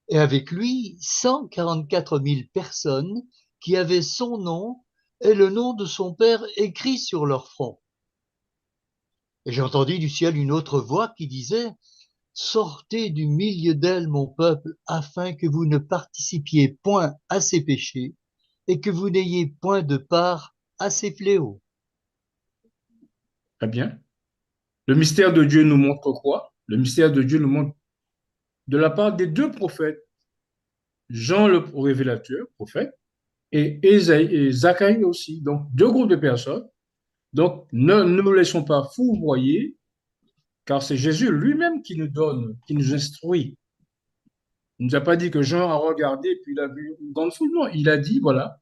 et avec lui 144 000 personnes qui avaient son nom et le nom de son père écrit sur leur front. Et j'ai entendu du ciel une autre voix qui disait: Sortez du milieu d'elle, mon peuple, afin que vous ne participiez point à ses péchés et que vous n'ayez point de part à ses fléaux. Très bien. Le mystère de Dieu nous montre quoi? Le mystère de Dieu nous montre de la part des deux prophètes, Jean le révélateur, prophète, et Ésaïe et Zacharie aussi. Donc, deux groupes de personnes. Donc, ne nous laissons pas fourvoyer, car c'est Jésus lui-même qui nous donne, qui nous instruit. Il ne nous a pas dit que Jean a regardé puis il a vu une grande foule. Non, il a dit, voilà,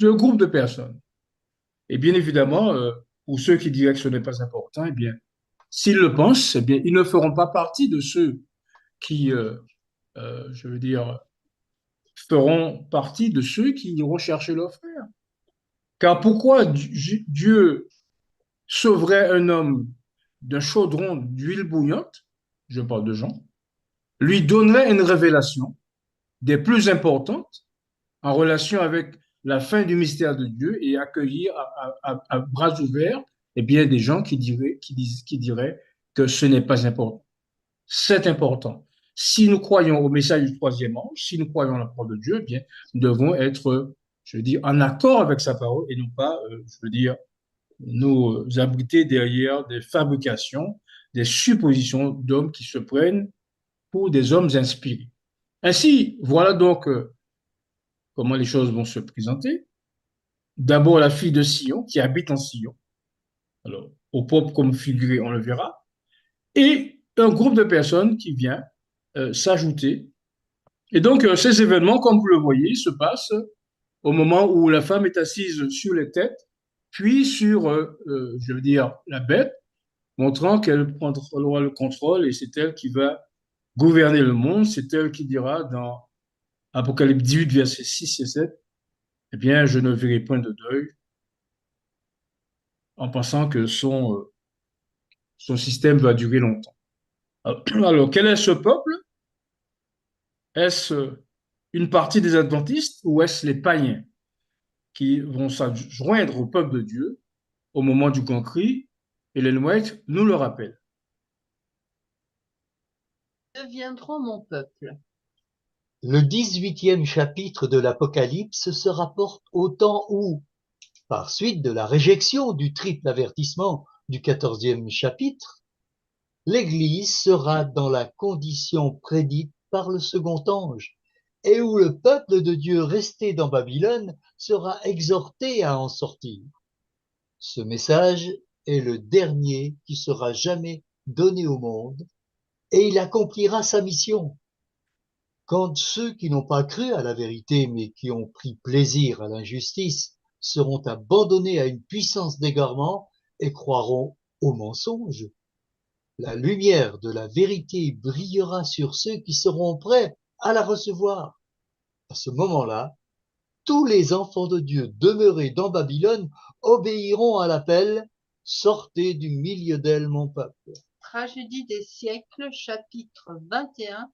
deux groupes de personnes. Et bien évidemment, pour ceux qui diraient que ce n'est pas important, eh bien, s'ils le pensent, eh bien, ils ne feront pas partie de ceux qui, je veux dire, feront partie de ceux qui iront chercher leur frère. Car pourquoi Dieu sauverait un homme d'un chaudron d'huile bouillante, je parle de Jean, lui donnerait une révélation des plus importantes en relation avec la fin du mystère de Dieu et accueillir à bras ouverts eh bien, des gens qui diraient que ce n'est pas important. C'est important. Si nous croyons au message du troisième ange, si nous croyons à la parole de Dieu, eh bien, nous devons être, je veux dire, en accord avec sa parole et non pas, je veux dire, nous abriter derrière des fabrications, des suppositions d'hommes qui se prennent pour des hommes inspirés. Ainsi, voilà donc comment les choses vont se présenter. D'abord, la fille de Sion, qui habite en Sion. Alors, au propre comme figuré, on le verra. Et un groupe de personnes qui vient s'ajouter. Et donc, ces événements, comme vous le voyez, se passent au moment où la femme est assise sur les têtes, puis sur, je veux dire, la bête, montrant qu'elle prendra le contrôle et c'est elle qui va gouverner le monde. C'est elle qui dira dans Apocalypse 18, versets 6 et 7, eh bien, je ne verrai point de deuil, en pensant que son système va durer longtemps. Alors, quel est ce peuple? Est-ce une partie des adventistes ou est-ce les païens qui vont se joindre au peuple de Dieu au moment du grand cri? Et Ellen White nous le rappelle. Deviendront mon peuple. Le 18e chapitre de l'Apocalypse se rapporte au temps où, par suite de la réjection du triple avertissement du 14e chapitre, l'Église sera dans la condition prédite par le second ange, et où le peuple de Dieu resté dans Babylone sera exhorté à en sortir. Ce message est le dernier qui sera jamais donné au monde, et il accomplira sa mission. Quand ceux qui n'ont pas cru à la vérité, mais qui ont pris plaisir à l'injustice, seront abandonnés à une puissance d'égarement et croiront au mensonge, la lumière de la vérité brillera sur ceux qui seront prêts à la recevoir. À ce moment-là, tous les enfants de Dieu demeurés dans Babylone obéiront à l'appel « Sortez du milieu d'elle, mon peuple ». Tragédie des siècles, chapitre 21,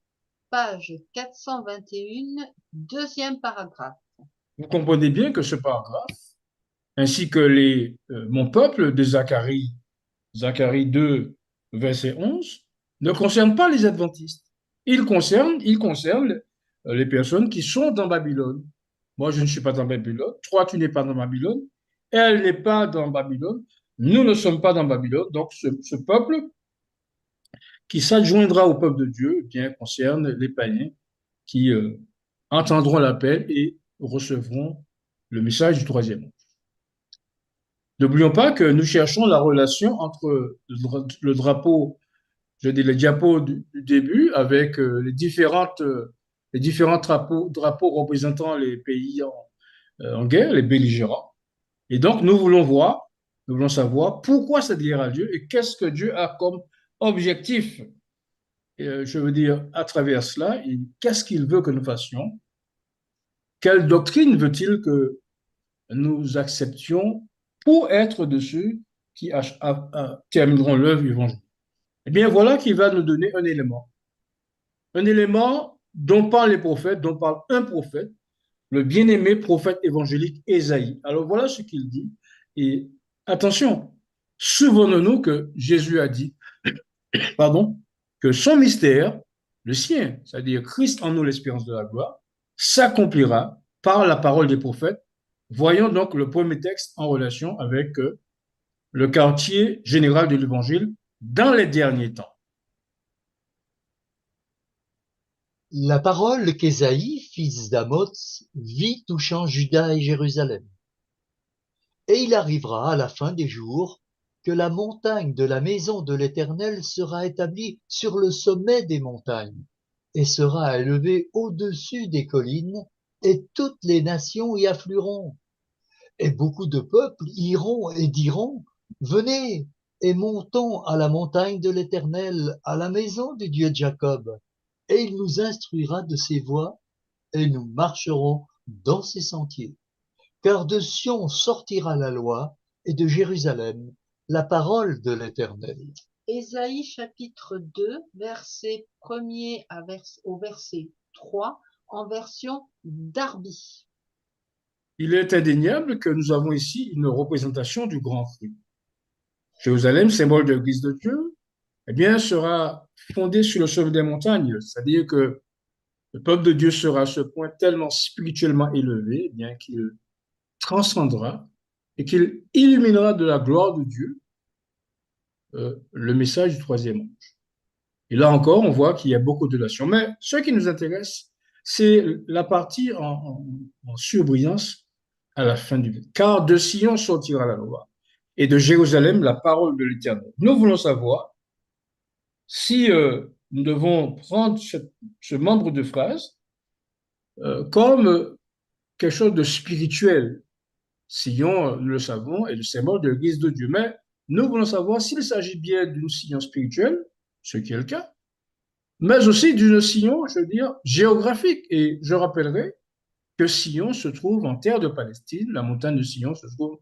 page 421, deuxième paragraphe. Vous comprenez bien que ce paragraphe, ainsi que mon peuple de Zacharie 2, verset 11, ne concerne pas les adventistes. Il concerne les personnes qui sont dans Babylone. Moi, je ne suis pas dans Babylone. Toi, tu n'es pas dans Babylone. Elle n'est pas dans Babylone. Nous ne sommes pas dans Babylone. Donc, ce peuple qui s'adjoindra au peuple de Dieu, eh bien, concerne les païens qui entendront l'appel et recevront le message du troisième. N'oublions pas que nous cherchons la relation entre le drapeau, je dis les diapos du début, avec les différents drapeaux représentant les pays en guerre, les belligérants. Et donc, nous voulons savoir pourquoi cette guerre a lieu et qu'est-ce que Dieu a comme objectif, je veux dire, à travers cela, et qu'est-ce qu'il veut que nous fassions, quelle doctrine veut-il que nous acceptions pour être de ceux qui termineront l'œuvre évangélique. Eh bien, voilà qui va nous donner un élément dont parlent les prophètes, dont parle un prophète, le bien-aimé prophète évangélique Ésaïe. Alors voilà ce qu'il dit. Et attention, souvenons-nous que Jésus a dit, pardon, que son mystère, le sien, c'est-à-dire Christ en nous l'espérance de la gloire, s'accomplira par la parole des prophètes. Voyons donc le premier texte en relation avec le quartier général de l'Évangile dans les derniers temps. La parole qu'Ésaïe, fils d'Amoz, vit touchant Juda et Jérusalem. Et il arrivera à la fin des jours que la montagne de la maison de l'Éternel sera établie sur le sommet des montagnes et sera élevée au-dessus des collines, et toutes les nations y afflueront. Et beaucoup de peuples iront et diront, venez et montons à la montagne de l'Éternel, à la maison du Dieu de Jacob, et il nous instruira de ses voies, et nous marcherons dans ses sentiers. Car de Sion sortira la loi, et de Jérusalem la parole de l'Éternel. Ésaïe chapitre 2, verset 1er au verset 3, en version Darby. Il est indéniable que nous avons ici une représentation du grand cri. Jérusalem, symbole de l'Église de Dieu, eh bien, sera fondée sur le sommet des montagnes, c'est-à-dire que le peuple de Dieu sera à ce point tellement spirituellement élevé, eh bien qu'il transcendra et qu'il illuminera de la gloire de Dieu le message du troisième ange. Et là encore, on voit qu'il y a beaucoup de nations. Mais ce qui nous intéresse, c'est la partie en surbrillance à la fin du livre. Car de Sion sortira la loi et de Jérusalem la parole de l'Éternel. Nous voulons savoir si nous devons prendre ce membre de phrase comme quelque chose de spirituel. Sion, nous le savons, est le symbole de l'Église de Dieu. Mais nous voulons savoir s'il s'agit bien d'une Sion spirituelle, ce qui est le cas, mais aussi d'une Sion, je veux dire, géographique. Et je rappellerai que Sion se trouve en terre de Palestine, la montagne de Sion se trouve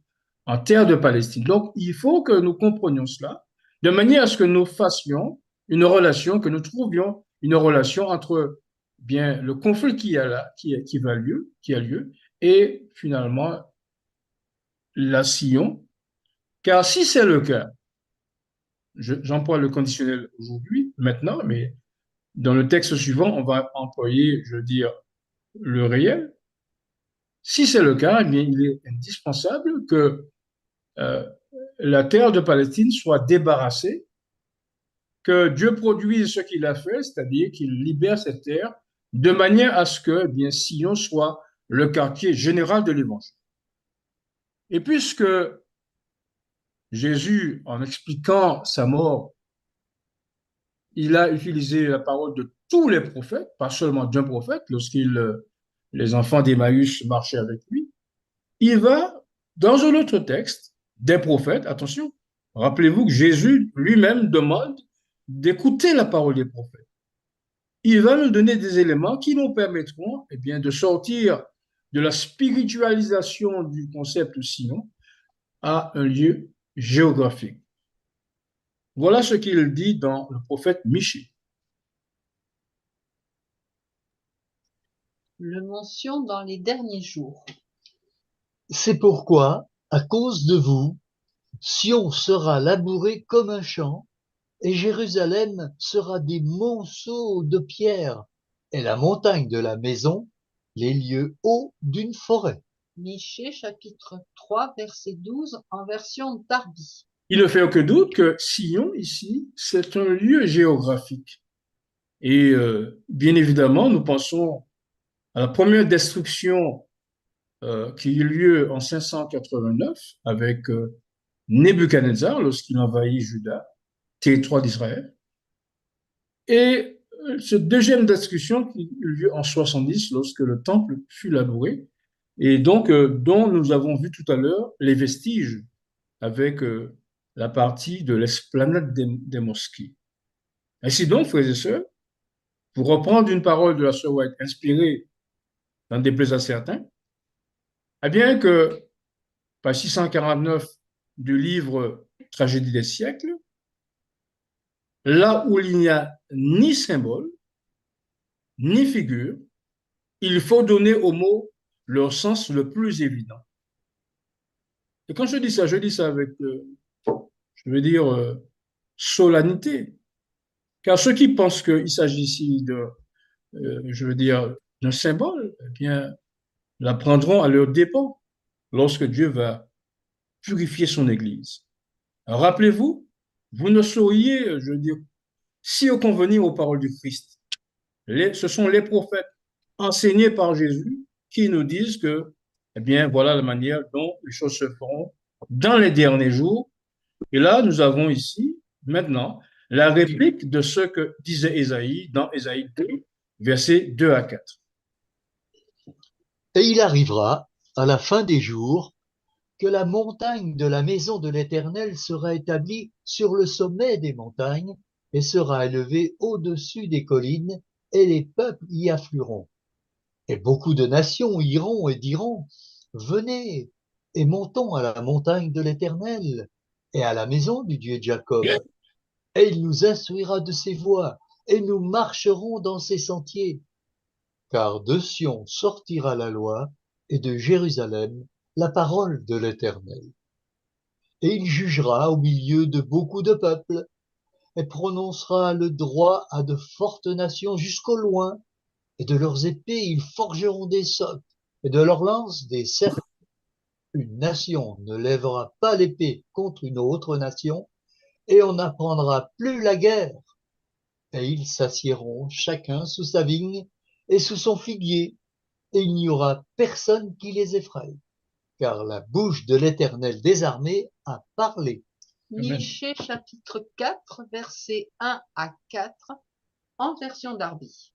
en terre de Palestine. Donc, il faut que nous comprenions cela de manière à ce que nous fassions une relation, que nous trouvions une relation entre bien le conflit qui a là, qui a lieu, et finalement la Sion. Car si c'est le cas, j'emploie le conditionnel aujourd'hui, maintenant, mais dans le texte suivant, on va employer, je veux dire, le réel. Si c'est le cas, eh bien, il est indispensable que euh, la terre de Palestine soit débarrassée, que Dieu produise ce qu'il a fait, c'est-à-dire qu'il libère cette terre de manière à ce que, eh bien, Sion soit le quartier général de l'Évangile. Et puisque Jésus, en expliquant sa mort, il a utilisé la parole de tous les prophètes, pas seulement d'un prophète, les enfants d'Emmaüs marchaient avec lui, il va, dans un autre texte, des prophètes, attention, rappelez-vous que Jésus lui-même demande d'écouter la parole des prophètes. Il va nous donner des éléments qui nous permettront eh bien, de sortir de la spiritualisation du concept Sion à un lieu géographique. Voilà ce qu'il dit dans le prophète Michée. Le mention dans les derniers jours. C'est pourquoi, à cause de vous, Sion sera labouré comme un champ, et Jérusalem sera des monceaux de pierre, et la montagne de la maison, les lieux hauts d'une forêt. Michée, chapitre 3, verset 12, en version Darby. Il ne fait aucun doute que Sion, ici, c'est un lieu géographique. Et bien évidemment, nous pensons à la première destruction qui eut lieu en 589 avec Nebuchadnezzar lorsqu'il envahit Juda, territoire d'Israël. Et cette deuxième destruction qui eut lieu en 70 lorsque le temple fut labouré, et donc dont nous avons vu tout à l'heure les vestiges avec la partie de l'esplanade des mosquées. Ainsi donc, frères et sœurs, pour reprendre une parole de la sœur White inspirée n'en déplaise à certains, eh bien que page 649 du livre Tragédie des siècles, là où il n'y a ni symbole, ni figure, il faut donner aux mots leur sens le plus évident. Et quand je dis ça avec, je veux dire, solennité. Car ceux qui pensent qu'il s'agit ici de, je veux dire, d'un symbole, eh bien, l'apprendront à leur dépens lorsque Dieu va purifier son Église. Rappelez-vous, vous ne sauriez, je veux dire, si au convenir aux paroles du Christ. Ce sont les prophètes enseignés par Jésus qui nous disent que, eh bien, voilà la manière dont les choses se feront dans les derniers jours. Et là, nous avons ici, maintenant, la réplique de ce que disait Ésaïe dans Ésaïe 2, versets 2 à 4. Et il arrivera, à la fin des jours, que la montagne de la maison de l'Éternel sera établie sur le sommet des montagnes et sera élevée au-dessus des collines, et les peuples y afflueront. Et beaucoup de nations iront et diront, venez et montons à la montagne de l'Éternel et à la maison du Dieu de Jacob. Et il nous instruira de ses voies, et nous marcherons dans ses sentiers. Car de Sion sortira la loi, et de Jérusalem la parole de l'Éternel. Et il jugera au milieu de beaucoup de peuples, et prononcera le droit à de fortes nations jusqu'au loin, et de leurs épées ils forgeront des socs, et de leurs lances des serpents. Une nation ne lèvera pas l'épée contre une autre nation, et on n'apprendra plus la guerre. Et ils s'assiéront chacun sous sa vigne et sous son figuier, et il n'y aura personne qui les effraie, car la bouche de l'Éternel des armées a parlé. Michée, chapitre 4, versets 1 à 4, en version Darby.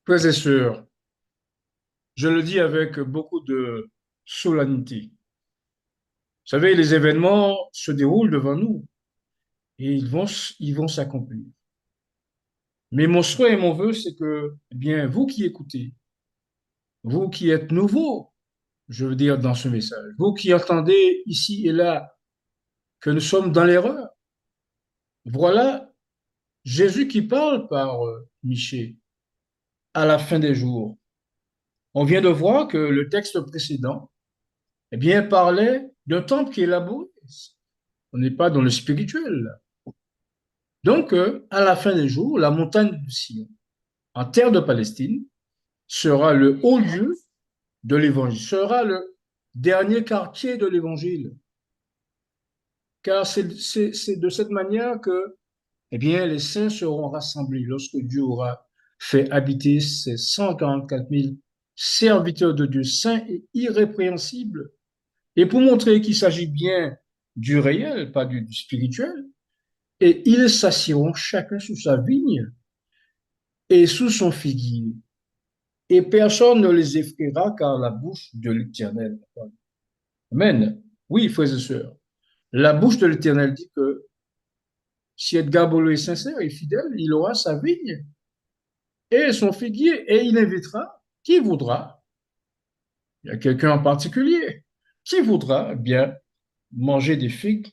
Frères et sœurs, je le dis avec beaucoup de solennité. Vous savez, les événements se déroulent devant nous et ils vont s'accomplir. Mais mon souhait et mon vœu, c'est que, eh bien, vous qui écoutez, vous qui êtes nouveaux je veux dire, dans ce message. Vous qui entendez ici et là que nous sommes dans l'erreur, voilà Jésus qui parle par Michée à la fin des jours. On vient de voir que le texte précédent, eh bien, parlait d'un temple qui est élaboré. On n'est pas dans le spirituel. Donc, à la fin des jours, la montagne du Sion, en terre de Palestine, sera le haut lieu de l'évangile, sera le dernier quartier de l'évangile. Car c'est de cette manière que, eh bien, les saints seront rassemblés lorsque Dieu aura fait habiter ses 144 000 serviteurs de Dieu saints et irrépréhensibles. Et pour montrer qu'il s'agit bien du réel, pas du spirituel, et ils s'assieront chacun sous sa vigne et sous son figuier. Et personne ne les effraiera car la bouche de l'Éternel. Amen. Oui, frères et sœurs. La bouche de l'Éternel dit que si Edgar Bolo est sincère et fidèle, il aura sa vigne et son figuier et il invitera qui voudra. Il y a quelqu'un en particulier qui voudra bien manger des figues,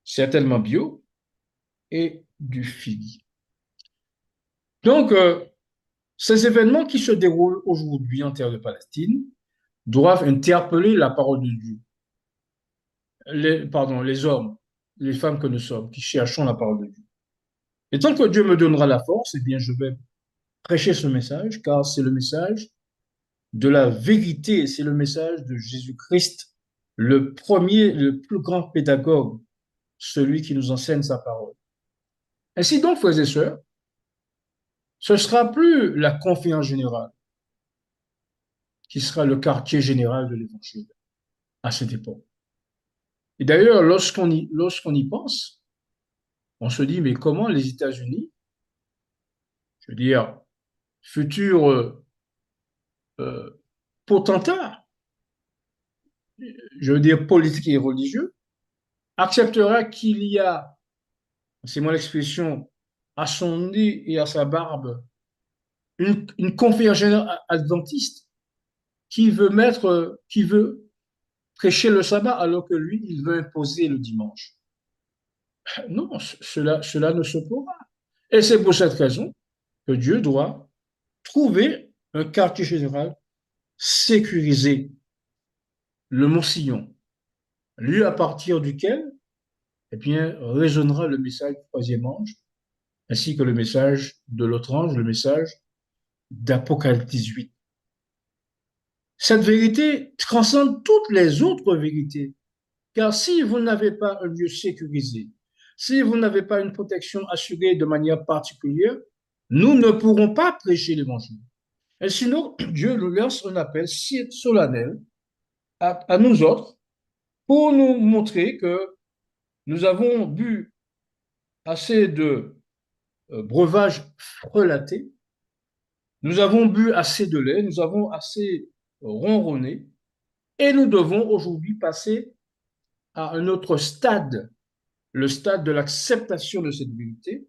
certainement bio, et du figuier. Donc, ces événements qui se déroulent aujourd'hui en terre de Palestine doivent interpeller la parole de Dieu. Les hommes, les femmes que nous sommes, qui cherchons la parole de Dieu. Et tant que Dieu me donnera la force, eh bien, je vais prêcher ce message, car c'est le message de la vérité, c'est le message de Jésus-Christ, le premier, le plus grand pédagogue, celui qui nous enseigne sa parole. Ainsi donc, frères et sœurs, ce ne sera plus la conférence générale qui sera le quartier général de l'Évangile à cette époque. Et d'ailleurs, lorsqu'on y pense, on se dit, mais comment les États-Unis, je veux dire, futurs potentats, je veux dire politiques et religieux, acceptera qu'il y a, c'est moi l'expression, à son nez et à sa barbe, une conférence générale adventiste qui veut prêcher le sabbat alors que lui, il veut imposer le dimanche. Non, cela ne se pourra. Et c'est pour cette raison que Dieu doit trouver un quartier général sécurisé, le Mont-Sillon, lieu à partir duquel, eh bien, résonnera le message du troisième ange, ainsi que le message de l'autre ange, le message d'Apocalypse 18. Cette vérité transcende toutes les autres vérités, car si vous n'avez pas un lieu sécurisé, si vous n'avez pas une protection assurée de manière particulière, nous ne pourrons pas prêcher l'évangile. Et sinon, Dieu nous lance un appel solennel à nous autres pour nous montrer que nous avons bu assez de breuvages frelatés, nous avons bu assez de lait, nous avons assez ronronné, et nous devons aujourd'hui passer à un autre stade, le stade de l'acceptation de cette vérité,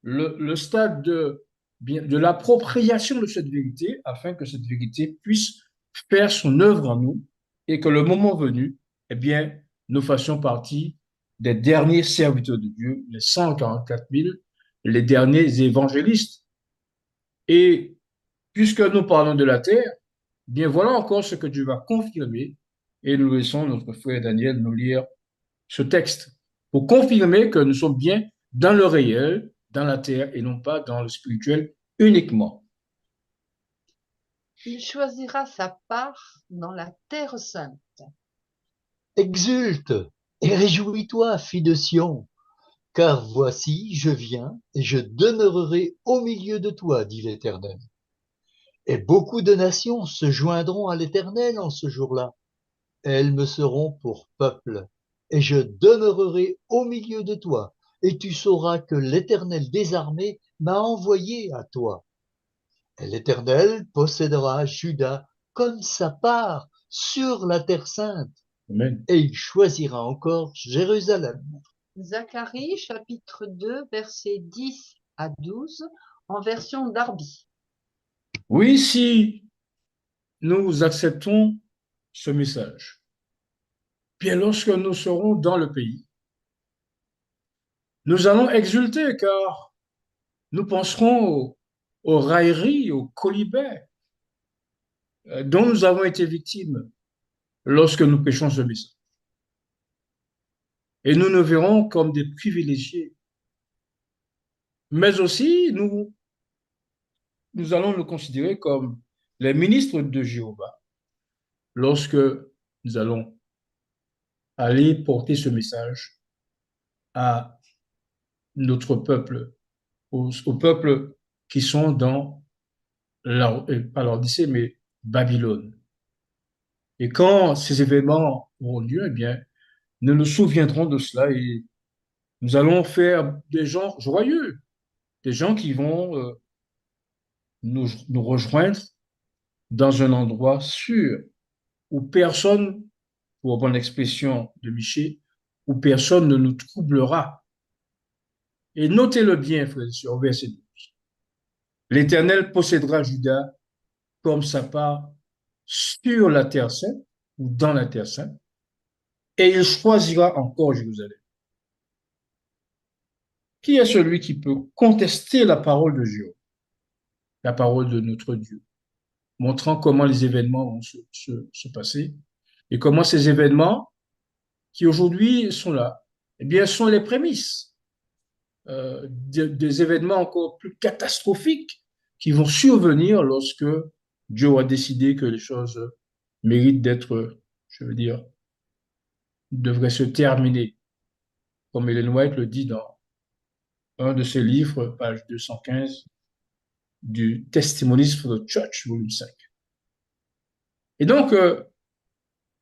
le stade de l'appropriation de cette vérité, afin que cette vérité puisse faire son œuvre en nous et que le moment venu, eh bien, nous fassions partie des derniers serviteurs de Dieu, les 144 000, les derniers évangélistes. Et puisque nous parlons de la terre, eh bien voilà encore ce que Dieu va confirmer. Et nous laissons notre frère Daniel nous lire ce texte pour confirmer que nous sommes bien dans le réel, dans la terre et non pas dans le spirituel uniquement. Il choisira sa part dans la terre sainte. Exulte et réjouis-toi, fille de Sion, car voici, je viens et je demeurerai au milieu de toi, dit l'Éternel. Et beaucoup de nations se joindront à l'Éternel en ce jour-là. Elles me seront pour peuple, et je demeurerai au milieu de toi, et tu sauras que l'Éternel des armées m'a envoyé à toi. Et l'Éternel possédera Juda comme sa part sur la terre sainte, Amen. et il choisira encore Jérusalem. Zacharie, chapitre 2, versets 10 à 12, en version Darby. Oui, si nous acceptons ce message? Bien, lorsque nous serons dans le pays, nous allons exulter car nous penserons aux railleries, aux colibets dont nous avons été victimes lorsque nous péchons ce message. Et nous nous verrons comme des privilégiés. Mais aussi, nous allons nous considérer comme les ministres de Jéhovah lorsque nous allons aller porter ce message à notre peuple, aux peuples qui sont dans, pas l'Odyssée, mais Babylone. Et quand ces événements auront lieu, eh bien, nous nous souviendrons de cela et nous allons faire des gens joyeux, des gens qui vont nous rejoindre dans un endroit sûr où personne, pour reprendre l'expression de Miché, où personne ne nous troublera. Et notez-le bien, frères et sœurs, au verset 12. L'Éternel possédera Juda comme sa part sur la terre sainte ou dans la terre sainte, et il choisira encore Jérusalem. Qui est celui qui peut contester la parole de Dieu, la parole de notre Dieu, montrant comment les événements vont se passer et comment ces événements qui aujourd'hui sont là, eh bien, sont les prémices des événements encore plus catastrophiques qui vont survenir lorsque Dieu a décidé que les choses méritent d'être, je veux dire, devraient se terminer, comme Ellen White le dit dans un de ses livres, page 215, du Testimonies for the Church, volume 5. Et donc,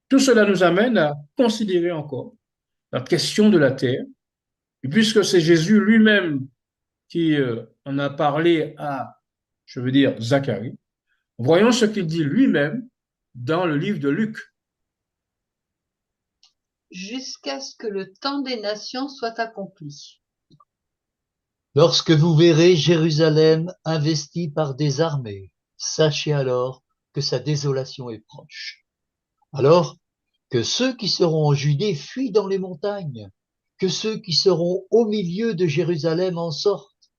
tout cela nous amène à considérer encore la question de la terre, et puisque c'est Jésus lui-même qui en a parlé à, je veux dire, Zacharie, voyons ce qu'il dit lui-même dans le livre de Luc. Jusqu'à ce que le temps des nations soit accompli. Lorsque vous verrez Jérusalem investie par des armées, sachez alors que sa désolation est proche. Alors que ceux qui seront en Judée fuient dans les montagnes, que ceux qui seront au milieu de Jérusalem en sortent,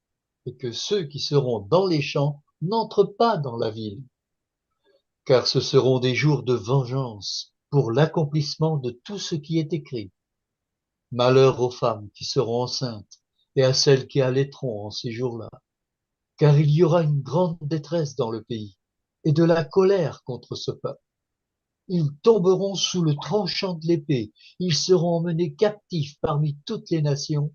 et que ceux qui seront dans les champs n'entrent pas dans la ville. Car ce seront des jours de vengeance pour l'accomplissement de tout ce qui est écrit. Malheur aux femmes qui seront enceintes et à celles qui allaiteront en ces jours-là. Car il y aura une grande détresse dans le pays et de la colère contre ce peuple. Ils tomberont sous le tranchant de l'épée, ils seront emmenés captifs parmi toutes les nations,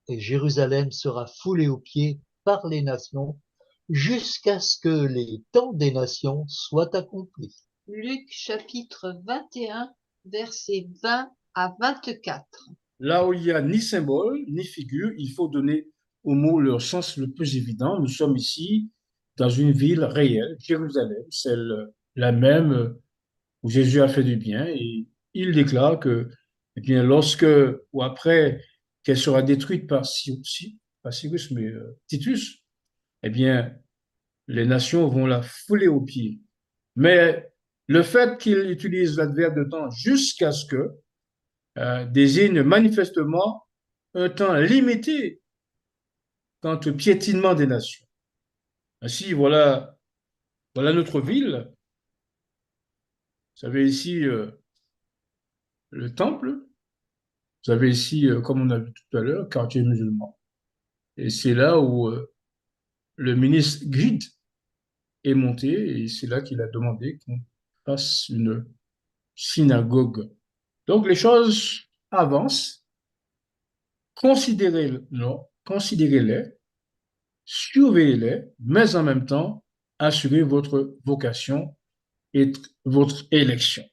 et Jérusalem sera foulée aux pieds par les nations, jusqu'à ce que les temps des nations soient accomplis. Luc chapitre 21, versets 20 à 24. Là où il n'y a ni symbole, ni figure, il faut donner aux mots leur sens le plus évident. Nous sommes ici dans une ville réelle, Jérusalem, celle la même où Jésus a fait du bien, et il déclare que, eh bien, lorsque ou après qu'elle sera détruite par Cyrus, mais Titus, eh bien, les nations vont la fouler aux pieds. Mais le fait qu'il utilise l'adverbe de temps jusqu'à ce que désigne manifestement un temps limité quant au piétinement des nations. Ainsi, voilà notre ville. Vous avez ici le temple. Vous avez ici, comme on a vu tout à l'heure, quartier musulman. Et c'est là où le ministre Gide est monté et c'est là qu'il a demandé qu'on fasse une synagogue. Donc les choses avancent. Considérez-les, surveillez-les, mais en même temps, assurez votre vocation et votre élection.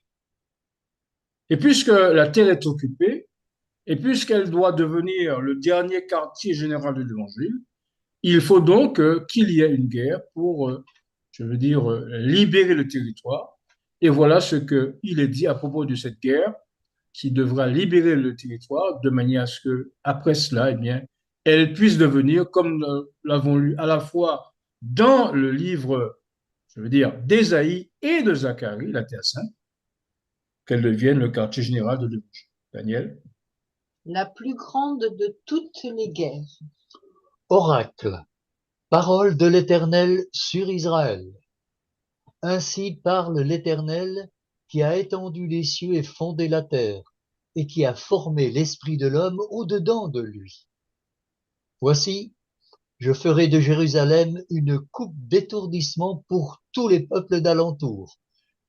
Et puisque la terre est occupée, et puisqu'elle doit devenir le dernier quartier général de l'Évangile, il faut donc qu'il y ait une guerre pour, je veux dire, libérer le territoire. Et voilà ce qu'il est dit à propos de cette guerre qui devra libérer le territoire de manière à ce que, après cela, eh bien, elle puisse devenir, comme nous l'avons lu à la fois dans le livre, je veux dire, d'Ésaïe et de Zacharie, la Terre sainte, qu'elle devienne le quartier général de Debouche. Daniel? La plus grande de toutes les guerres. Oracle, parole de l'Éternel sur Israël. Ainsi parle l'Éternel qui a étendu les cieux et fondé la terre, et qui a formé l'esprit de l'homme au-dedans de lui. Voici, je ferai de Jérusalem une coupe d'étourdissement pour tous les peuples d'alentour,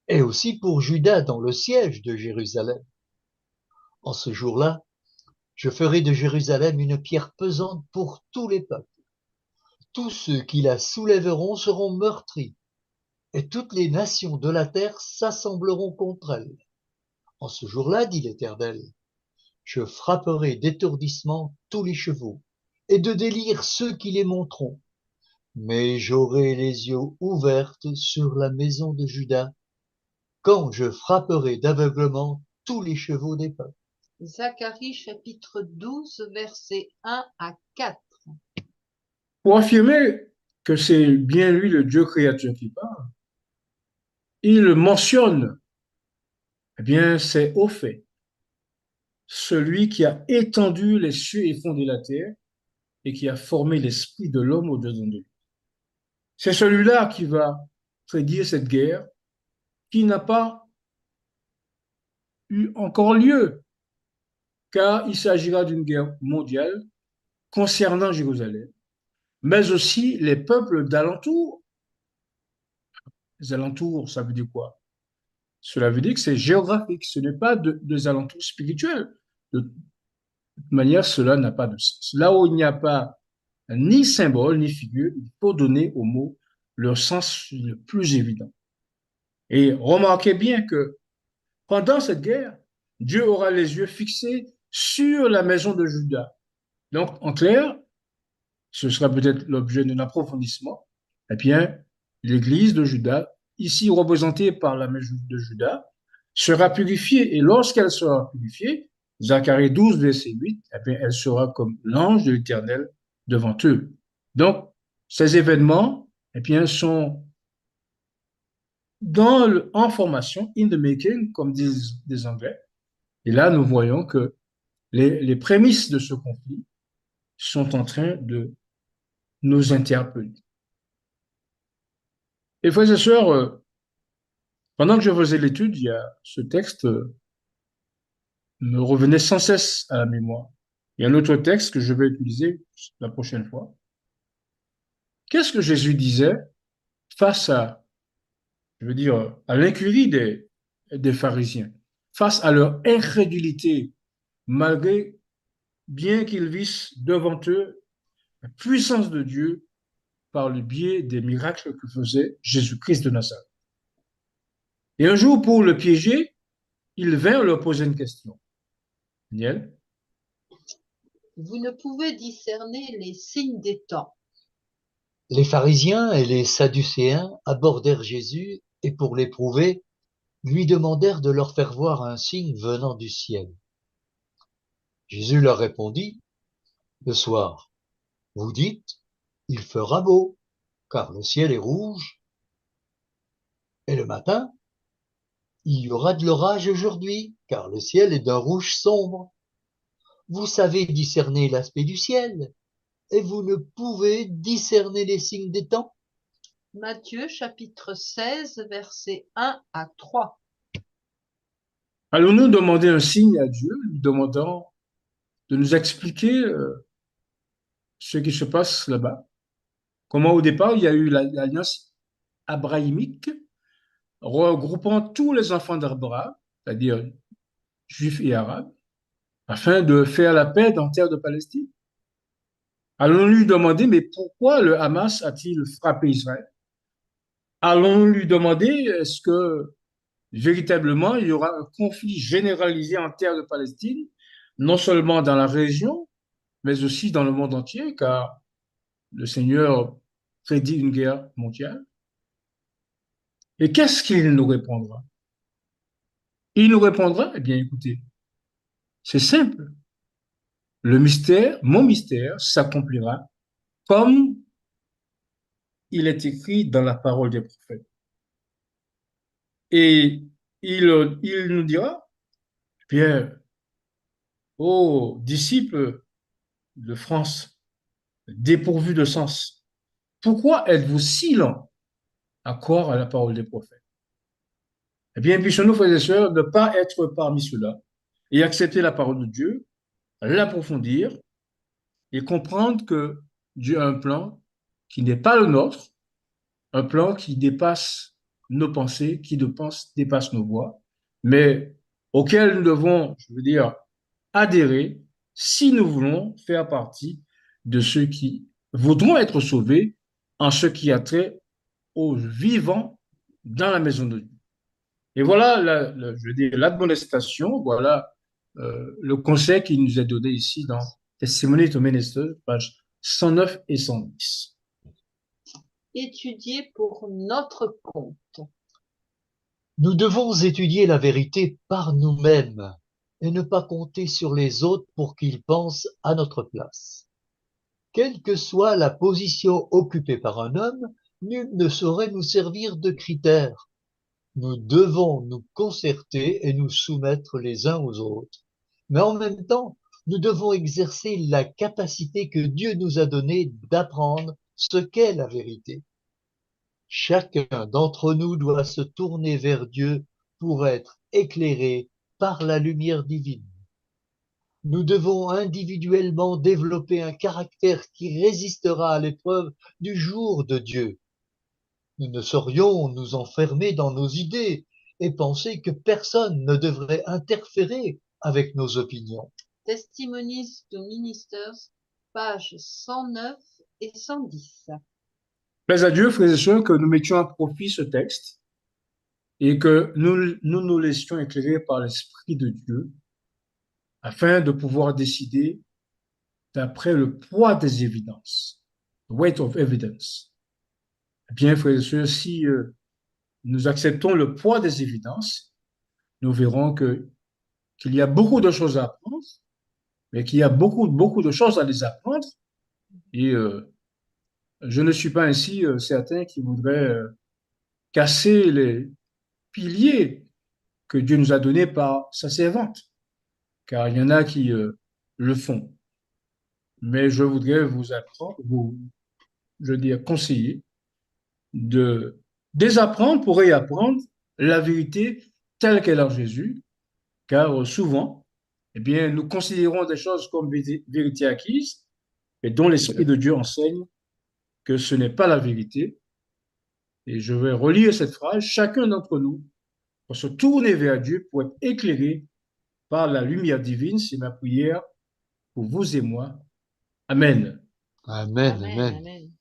et aussi pour Juda dans le siège de Jérusalem. En ce jour-là, je ferai de Jérusalem une pierre pesante pour tous les peuples. Tous ceux qui la soulèveront seront meurtris, et toutes les nations de la terre s'assembleront contre elle. En ce jour-là, dit l'Éternel, je frapperai d'étourdissement tous les chevaux, et de délire ceux qui les monteront. Mais j'aurai les yeux ouverts sur la maison de Juda, quand je frapperai d'aveuglement tous les chevaux des peuples. Zacharie chapitre 12, versets 1 à 4. Pour affirmer que c'est bien lui, le Dieu créateur, qui parle, il mentionne, eh bien, c'est au fait, celui qui a étendu les cieux et fondé la terre et qui a formé l'esprit de l'homme au-dedans de lui. C'est celui-là qui va prédire cette guerre qui n'a pas eu encore lieu, car il s'agira d'une guerre mondiale concernant Jérusalem, mais aussi les peuples d'alentour. Les alentours, ça veut dire quoi? Cela veut dire que c'est géographique, ce n'est pas des alentours spirituels. De toute manière, cela n'a pas de sens. Là où il n'y a pas ni symbole, ni figure, il faut donner aux mots leur sens le plus évident. Et remarquez bien que pendant cette guerre, Dieu aura les yeux fixés sur la maison de Juda. Donc, en clair, ce sera peut-être l'objet d'un approfondissement. Eh bien, l'église de Juda, ici représentée par la maison de Juda, sera purifiée. Et lorsqu'elle sera purifiée, Zacharie 12, verset 8, eh bien, elle sera comme l'ange de l'Éternel devant eux. Donc, ces événements, eh bien, sont en formation, in the making, comme disent les Anglais. Et là, nous voyons que les prémices de ce conflit sont en train de nous interpeller. Et frères et sœurs, pendant que je faisais l'étude, il y a ce texte me revenait sans cesse à la mémoire. Il y a un autre texte que je vais utiliser la prochaine fois. Qu'est-ce que Jésus disait face à, je veux dire, à l'incurie des pharisiens, face à leur incrédulité, malgré bien qu'ils vissent devant eux la puissance de Dieu par le biais des miracles que faisait Jésus-Christ de Nazareth. Et un jour, pour le piéger, il vint leur poser une question. Daniel? Vous ne pouvez discerner les signes des temps. Les pharisiens et les sadducéens abordèrent Jésus et pour l'éprouver, lui demandèrent de leur faire voir un signe venant du ciel. Jésus leur répondit, le soir, vous dites, il fera beau, car le ciel est rouge, et le matin, il y aura de l'orage aujourd'hui, car le ciel est d'un rouge sombre. Vous savez discerner l'aspect du ciel, et vous ne pouvez discerner les signes des temps. Matthieu chapitre 16, versets 1 à 3. Allons-nous demander un signe à Dieu, lui demandant de nous expliquer ce qui se passe là-bas? Comment au départ, il y a eu l'alliance abrahamique regroupant tous les enfants d'Abraham, c'est-à-dire juifs et arabes, afin de faire la paix dans la terre de Palestine? Allons-nous lui demander, mais pourquoi le Hamas a-t-il frappé Israël? Allons-nous lui demander, est-ce que véritablement il y aura un conflit généralisé en terre de Palestine, non seulement dans la région, mais aussi dans le monde entier, car le Seigneur prédit une guerre mondiale? Et qu'est-ce qu'il nous répondra? Il nous répondra, eh bien écoutez, c'est simple. Le mystère, mon mystère, s'accomplira comme il est écrit dans la parole des prophètes. Et il nous dira, bien, ô disciples de France, dépourvus de sens, pourquoi êtes-vous si lents à croire à la parole des prophètes? Eh bien, puissions-nous, frères et sœurs, ne pas être parmi ceux-là et accepter la parole de Dieu, l'approfondir et comprendre que Dieu a un plan qui n'est pas le nôtre, un plan qui dépasse nos pensées, qui dépasse nos voix, mais auquel nous devons, je veux dire, adhérer si nous voulons faire partie de ceux qui voudront être sauvés en ce qui a trait aux vivants dans la maison de Dieu. Et voilà, je veux dire, l'admonestation, voilà le conseil qui nous est donné ici dans Testimony to Ministers, pages 109 et 110. Étudier pour notre compte. Nous devons étudier la vérité par nous-mêmes et ne pas compter sur les autres pour qu'ils pensent à notre place. Quelle que soit la position occupée par un homme, nul ne saurait nous servir de critère. Nous devons nous concerter et nous soumettre les uns aux autres. Mais en même temps, nous devons exercer la capacité que Dieu nous a donnée d'apprendre ce qu'est la vérité. Chacun d'entre nous doit se tourner vers Dieu pour être éclairé par la lumière divine. Nous devons individuellement développer un caractère qui résistera à l'épreuve du jour de Dieu. Nous ne saurions nous enfermer dans nos idées et penser que personne ne devrait interférer avec nos opinions. Testimonies to Ministers, pages 109 et 110. Plaise à Dieu, frères et sœurs, que nous mettions à profit ce texte et que nous laissions éclairer par l'Esprit de Dieu afin de pouvoir décider d'après le poids des évidences, the weight of evidence. Eh bien, frères et sœurs, si nous acceptons le poids des évidences, nous verrons qu'il y a beaucoup de choses à apprendre, mais qu'il y a beaucoup de choses à les apprendre. Et je ne suis pas ainsi certain qui voudrait casser les piliers que Dieu nous a donnés par sa servante, car il y en a qui le font. Mais je voudrais vous apprendre, je veux dire, conseiller de désapprendre pour réapprendre la vérité telle qu'elle est en Jésus, car souvent, eh bien, nous considérons des choses comme vérité acquise, et dont l'Esprit de Dieu enseigne que ce n'est pas la vérité. Et je vais relire cette phrase. Chacun d'entre nous va se tourner vers Dieu pour être éclairé par la lumière divine. C'est ma prière pour vous et moi. Amen. Amen, Amen, amen. amen.